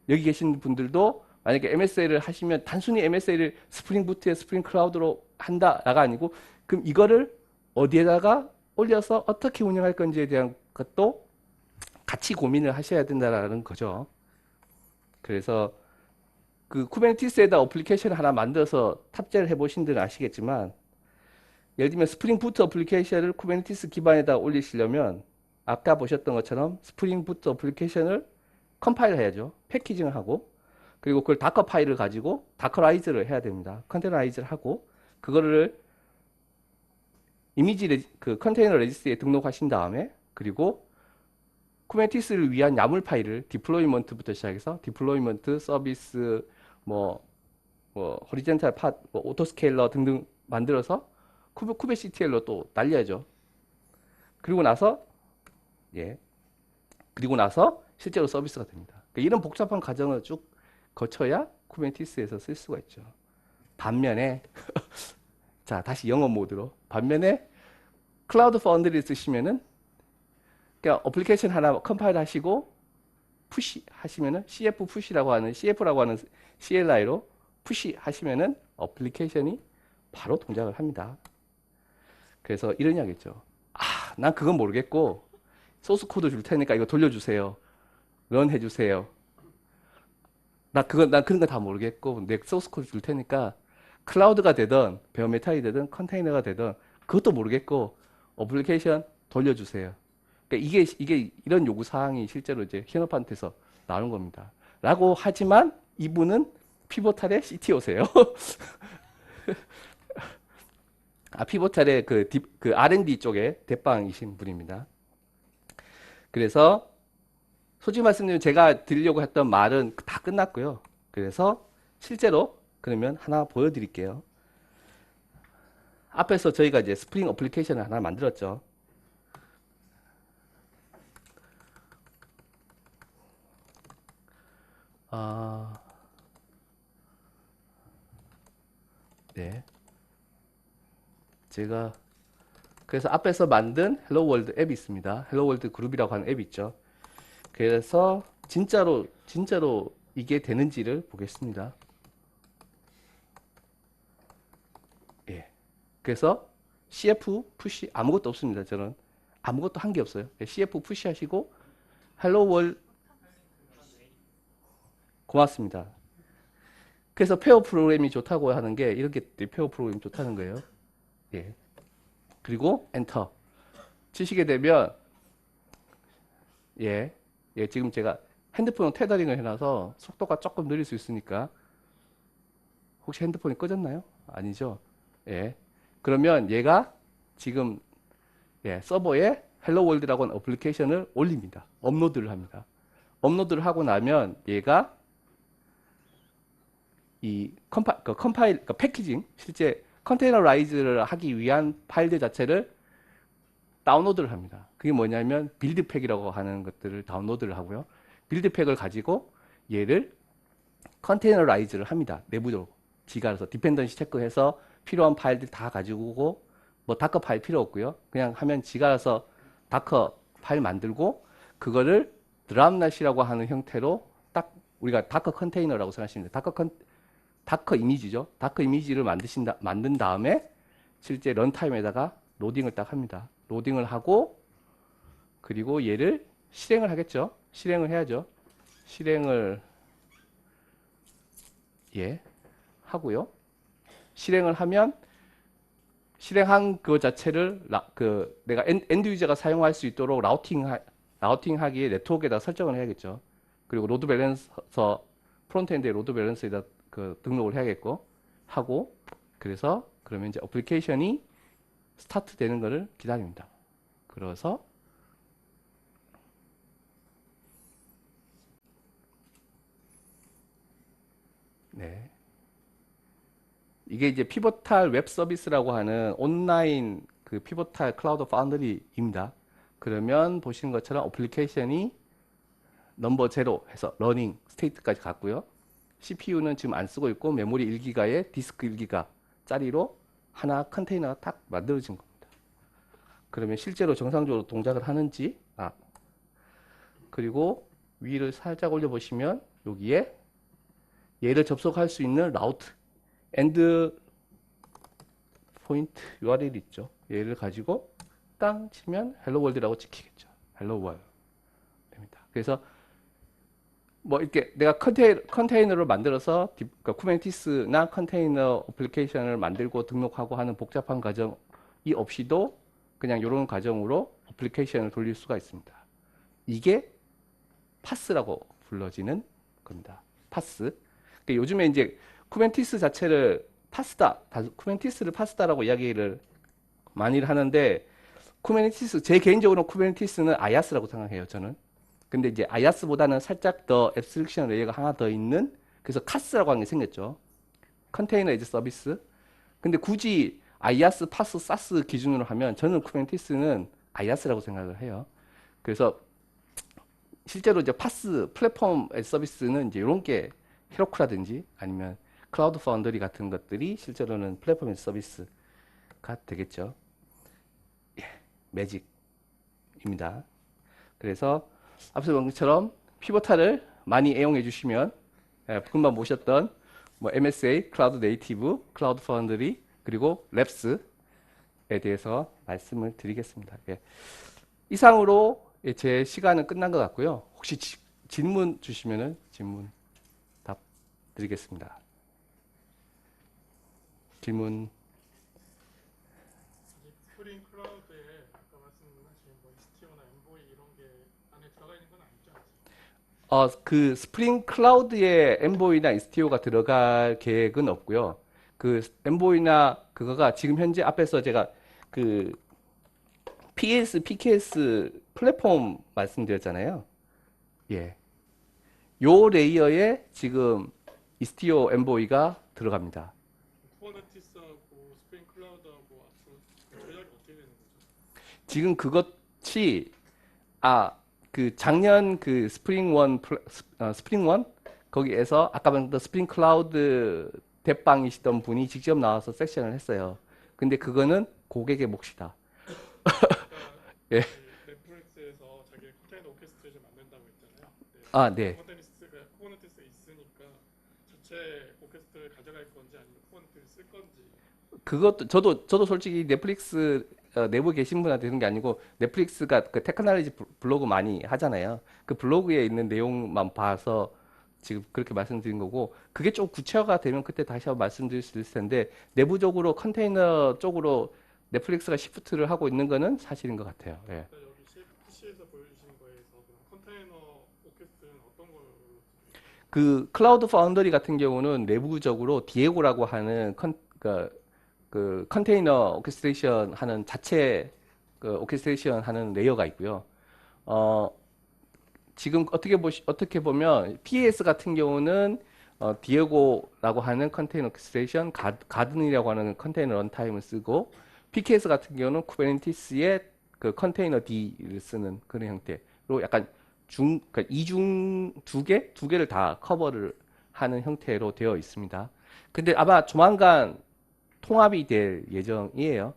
여기 계신 분들도 만약에 MSA를 하시면 단순히 MSA를 스프링 부트에 스프링 클라우드로 한다가 아니고, 그럼 이거를 어디에다가 올려서 어떻게 운영할 건지에 대한 것도 같이 고민을 하셔야 된다는 거죠. 그래서 그 쿠버네티스에다 어플리케이션을 하나 만들어서 탑재를 해보신 분들은 아시겠지만, 예를 들면 스프링 부트 어플리케이션을 쿠버네티스 기반에다 올리시려면 아까 보셨던 것처럼 스프링 부트 어플리케이션을 컴파일 해야죠. 패키징을 하고, 그리고 그걸 다커 파일을 가지고 다커라이즈를 해야 됩니다. 컨테이너라이즈를 하고, 그거를 그 컨테이너 레지스트리에 등록하신 다음에, 그리고 쿠버네티스를 위한 야물 파일을 디플로이먼트부터 시작해서 디플로이먼트, 서비스, 호리젠탈 팟, 오토스케일러 등등 만들어서 쿠베CTL로 또 날려야죠. 그리고 나서 실제로 서비스가 됩니다. 그러니까 이런 복잡한 과정을 쭉 거쳐야 쿠버네티스에서 쓸 수가 있죠. 반면에 자, 다시 영어 모드로. 반면에 클라우드 파운드리를 쓰시면은 그냥 어플리케이션 하나 컴파일 하시고 푸시 하시면은 CF 푸시라고 하는 CF라고 하는 CLI로 푸시 하시면은 어플리케이션이 바로 동작을 합니다. 그래서 이런 이야기죠. 난 그건 모르겠고 소스 코드 줄 테니까 이거 돌려주세요. 런 해주세요. 난 그런 거 다 모르겠고 내 소스 코드 줄 테니까 클라우드가 되든 베어메탈이 되든 컨테이너가 되든 그것도 모르겠고 어플리케이션 돌려주세요. 그러니까 이게 이런 요구 사항이 실제로 이제 현업한테서 나오는 겁니다. 라고 하지만 이분은 피보탈의 CTO세요. 아, 피보탈의 그 R&D 쪽에 대빵이신 분입니다. 그래서 솔직히 말씀드리면 제가 드리려고 했던 말은 다 끝났고요. 그래서 실제로 그러면 하나 보여드릴게요. 앞에서 저희가 이제 스프링 어플리케이션을 하나 만들었죠. 아, 네. 제가 그래서 앞에서 만든 헬로 월드 앱이 있습니다. 헬로 월드 그룹이라고 하는 앱이 있죠. 그래서 진짜로 이게 되는지를 보겠습니다. 예. 그래서 CF 푸시 아무것도 없습니다. 저는 아무것도 한 게 없어요. CF 푸시 하시고 헬로 월 고맙습니다. 그래서 페어 프로그램이 좋다고 하는 게 이렇게 페어 프로그램이 좋다는 거예요. 예. 그리고 엔터 치시게 되면 예. 예, 지금 제가 핸드폰 테더링을 해놔서 속도가 조금 느릴 수 있으니까 혹시 핸드폰이 꺼졌나요? 아니죠? 예. 그러면 얘가 지금 예, 서버에 헬로 월드라고 하는 어플리케이션을 올립니다. 업로드를 합니다. 업로드를 하고 나면 얘가 이 컴파일, 패키징, 실제 컨테이너라이즈를 하기 위한 파일들 자체를 다운로드를 합니다. 그게 뭐냐면 빌드팩이라고 하는 것들을 다운로드를 하고요. 빌드팩을 가지고 얘를 컨테이너라이즈를 합니다. 내부적으로. 지가 알아서 디펜던시 체크해서 필요한 파일들 다 가지고 오고 뭐 다커 파일 필요 없고요. 그냥 하면 지가 알아서 다커 파일 만들고 그거를 드랍낫이라고 하는 형태로 딱 우리가 다커 컨테이너라고 생각하시면 돼요. 다커 이미지죠. 다커 이미지를 만든 다음에 실제 런타임에다가 로딩을 딱 합니다. 로딩을 하고 그리고 얘를 실행을 하겠죠. 실행을 해야죠. 실행을 예 하고요. 실행을 하면 실행한 그 자체를 내가 엔드 유저가 사용할 수 있도록 라우팅하기에 네트워크에다 설정을 해야겠죠. 그리고 로드 밸런서 프론트엔드에 로드 밸런서에다 그 등록을 해야겠고 하고 그래서 그러면 이제 어플리케이션이 스타트 되는 것을 기다립니다. 그래서 네. 이게 이제 피보탈 웹 서비스라고 하는 온라인 그 피보탈 클라우드 파운드리입니다. 그러면 보시는 것처럼 어플리케이션이 넘버 제로 해서 러닝 스테이트까지 갔고요. CPU는 지금 안 쓰고 있고 메모리 1기가에 디스크 1기가짜리로 하나 컨테이너가 딱 만들어진 겁니다. 그러면 실제로 정상적으로 동작을 하는지 그리고 위를 살짝 올려보시면 여기에 얘를 접속할 수 있는 라우트 엔드 포인트 URL 있죠. 얘를 가지고 땅 치면 헬로 월드라고 찍히겠죠. 헬로 월드입니다. 그래서 뭐 이렇게 내가 컨테이너를 만들어서 그러니까 쿠버네티스나 컨테이너 어플리케이션을 만들고 등록하고 하는 복잡한 과정이 없이도 그냥 이런 과정으로 어플리케이션을 돌릴 수가 있습니다. 이게 파스라고 불러지는 겁니다. 파스. 그러니까 요즘에 이제 쿠버네티스 자체를 쿠버네티스를 파스다라고 이야기를 많이 하는데 제 개인적으로 쿠버네티스는 아야스라고 생각해요, 저는. 근데 이제 아야스보다는 살짝 더 앱스트랙션 레이어가 하나 더 있는 그래서 카스라고 하는 게 생겼죠. 컨테이너 에즈 서비스. 근데 굳이 아야스, 파스, 사스 기준으로 하면 저는 쿠버네티스는 아야스라고 생각을 해요. 그래서 실제로 이제 파스 플랫폼 에즈 서비스는 이제 이런 게 헤로쿠라든지 아니면 클라우드 파운더리 같은 것들이 실제로는 플랫폼 에즈 서비스가 되겠죠. 예, 매직입니다. 그래서 앞서 본 것처럼 피보탈을 많이 애용해 주시면 금방 보셨던 뭐 MSA, 클라우드 네이티브, 클라우드 파운드리 그리고 랩스에 대해서 말씀을 드리겠습니다. 예. 이상으로 제 시간은 끝난 것 같고요. 혹시 질문 주시면은 질문 답 드리겠습니다. 질문. 아직 스프링 클라우드에 아까 말씀하신 뭐 이스티오나 엠보이 이런 게 안에 들어가 있는 건 아니죠 아직? 그 스프링 클라우드에 엠보이나 이스티오가 들어갈 계획은 없고요. 그 엠보이나 그거가 지금 현재 앞에서 제가 그 PS, PKS 플랫폼 말씀드렸잖아요. 예. 요 레이어에 지금 이스티오 엠보이가 들어갑니다. 쿠버네티스하고 스프링 클라우드하고 앞으로 전략이 어떻게 되는 거죠? 지금 그것이 그 작년 그 스프링 원 거기에서 아까 말했던 스프링 클라우드 대빵이시던 분이 직접 나와서 세션을 했어요. 근데 그거는 고객의 몫이다. 아까 예. 그 넷플릭스에서 자기 컨테이너 오케스트레이션 만든다고 했잖아요. 네. 쿠버네티스가 있으니까 자체 오케스트를 가져갈 건지 아니면 쿠버네티를 쓸 건지. 그것도 저도 솔직히 넷플릭스 내부에 계신 분한테 그런 게 아니고 넷플릭스가 그 테크놀로지 블로그 많이 하잖아요. 그 블로그에 있는 내용만 봐서 지금 그렇게 말씀드린 거고 그게 좀 구체화가 되면 그때 다시 한번 말씀드릴 수 있을 텐데 내부적으로 컨테이너 쪽으로 넷플릭스가 시프트를 하고 있는 거는 사실인 것 같아요. 예. 그러니까 여기 CFC에서 보여주신 거에서 그럼 컨테이너 오케스트는 어떤 걸로 그 클라우드 파운더리 같은 경우는 내부적으로 디에고라고 하는 그 컨테이너 오케스트레이션 하는 자체 그 오케스트레이션 하는 레이어가 있고요. 어, 지금 어떻게 보면 PES 같은 경우는 디에고라고 하는 컨테이너 오케스트레이션, 가든이라고 하는 컨테이너 런타임을 쓰고 PKS 같은 경우는 쿠버네티스의 그 컨테이너 D를 쓰는 그런 형태로 약간 그러니까 이중 두 개를 다 커버를 하는 형태로 되어 있습니다. 근데 아마 조만간 통합이 될 예정이에요.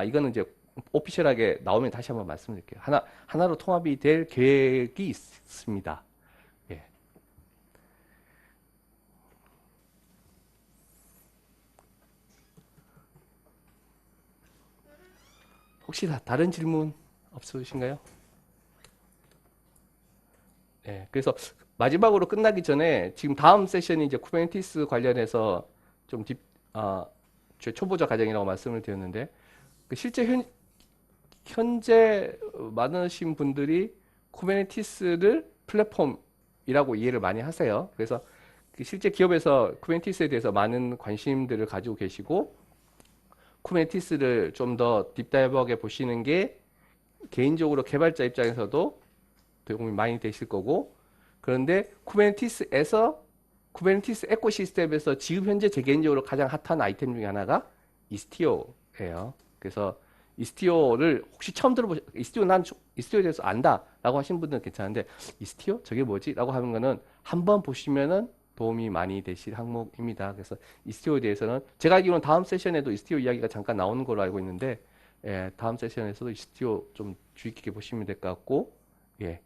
이거는 이제 오피셜하게 나오면 다시 한번 말씀드릴게요. 하나로 통합이 될 계획이 있습니다. 예. 혹시 다른 질문 없으신가요? 예. 그래서 마지막으로 끝나기 전에 지금 다음 세션이 이제 쿠버네티스 관련해서 좀 제 초보자 과정이라고 말씀을 드렸는데 실제 현재 많으신 분들이 쿠버네티스를 플랫폼이라고 이해를 많이 하세요. 그래서 그 실제 기업에서 쿠버네티스에 대해서 많은 관심들을 가지고 계시고 쿠버네티스를 좀 더 딥다이브하게 보시는 게 개인적으로 개발자 입장에서도 도움이 많이 되실 거고 그런데 쿠버네티스 에코시스템에서 지금 현재 제 개인적으로 가장 핫한 아이템 중에 하나가 이스티오예요. 그래서 이스티오를 혹시 처음 난 이스티오에 대해서 안다라고 하신 분들은 괜찮은데 이스티오? 저게 뭐지? 라고 하는 거는 한번 보시면은 도움이 많이 되실 항목입니다. 그래서 이스티오에 대해서는 제가 알기로는 다음 세션에도 이스티오 이야기가 잠깐 나오는 걸로 알고 있는데 다음 세션에서도 이스티오 좀 주의 깊게 보시면 될 것 같고 예.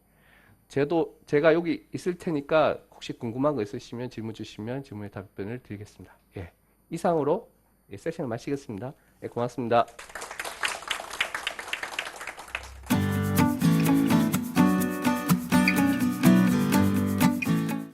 제가 여기 있을 테니까 혹시 궁금한 거 있으시면 질문 주시면 질문에 답변을 드리겠습니다. 예. 이상으로 세션을 마치겠습니다. 예, 고맙습니다.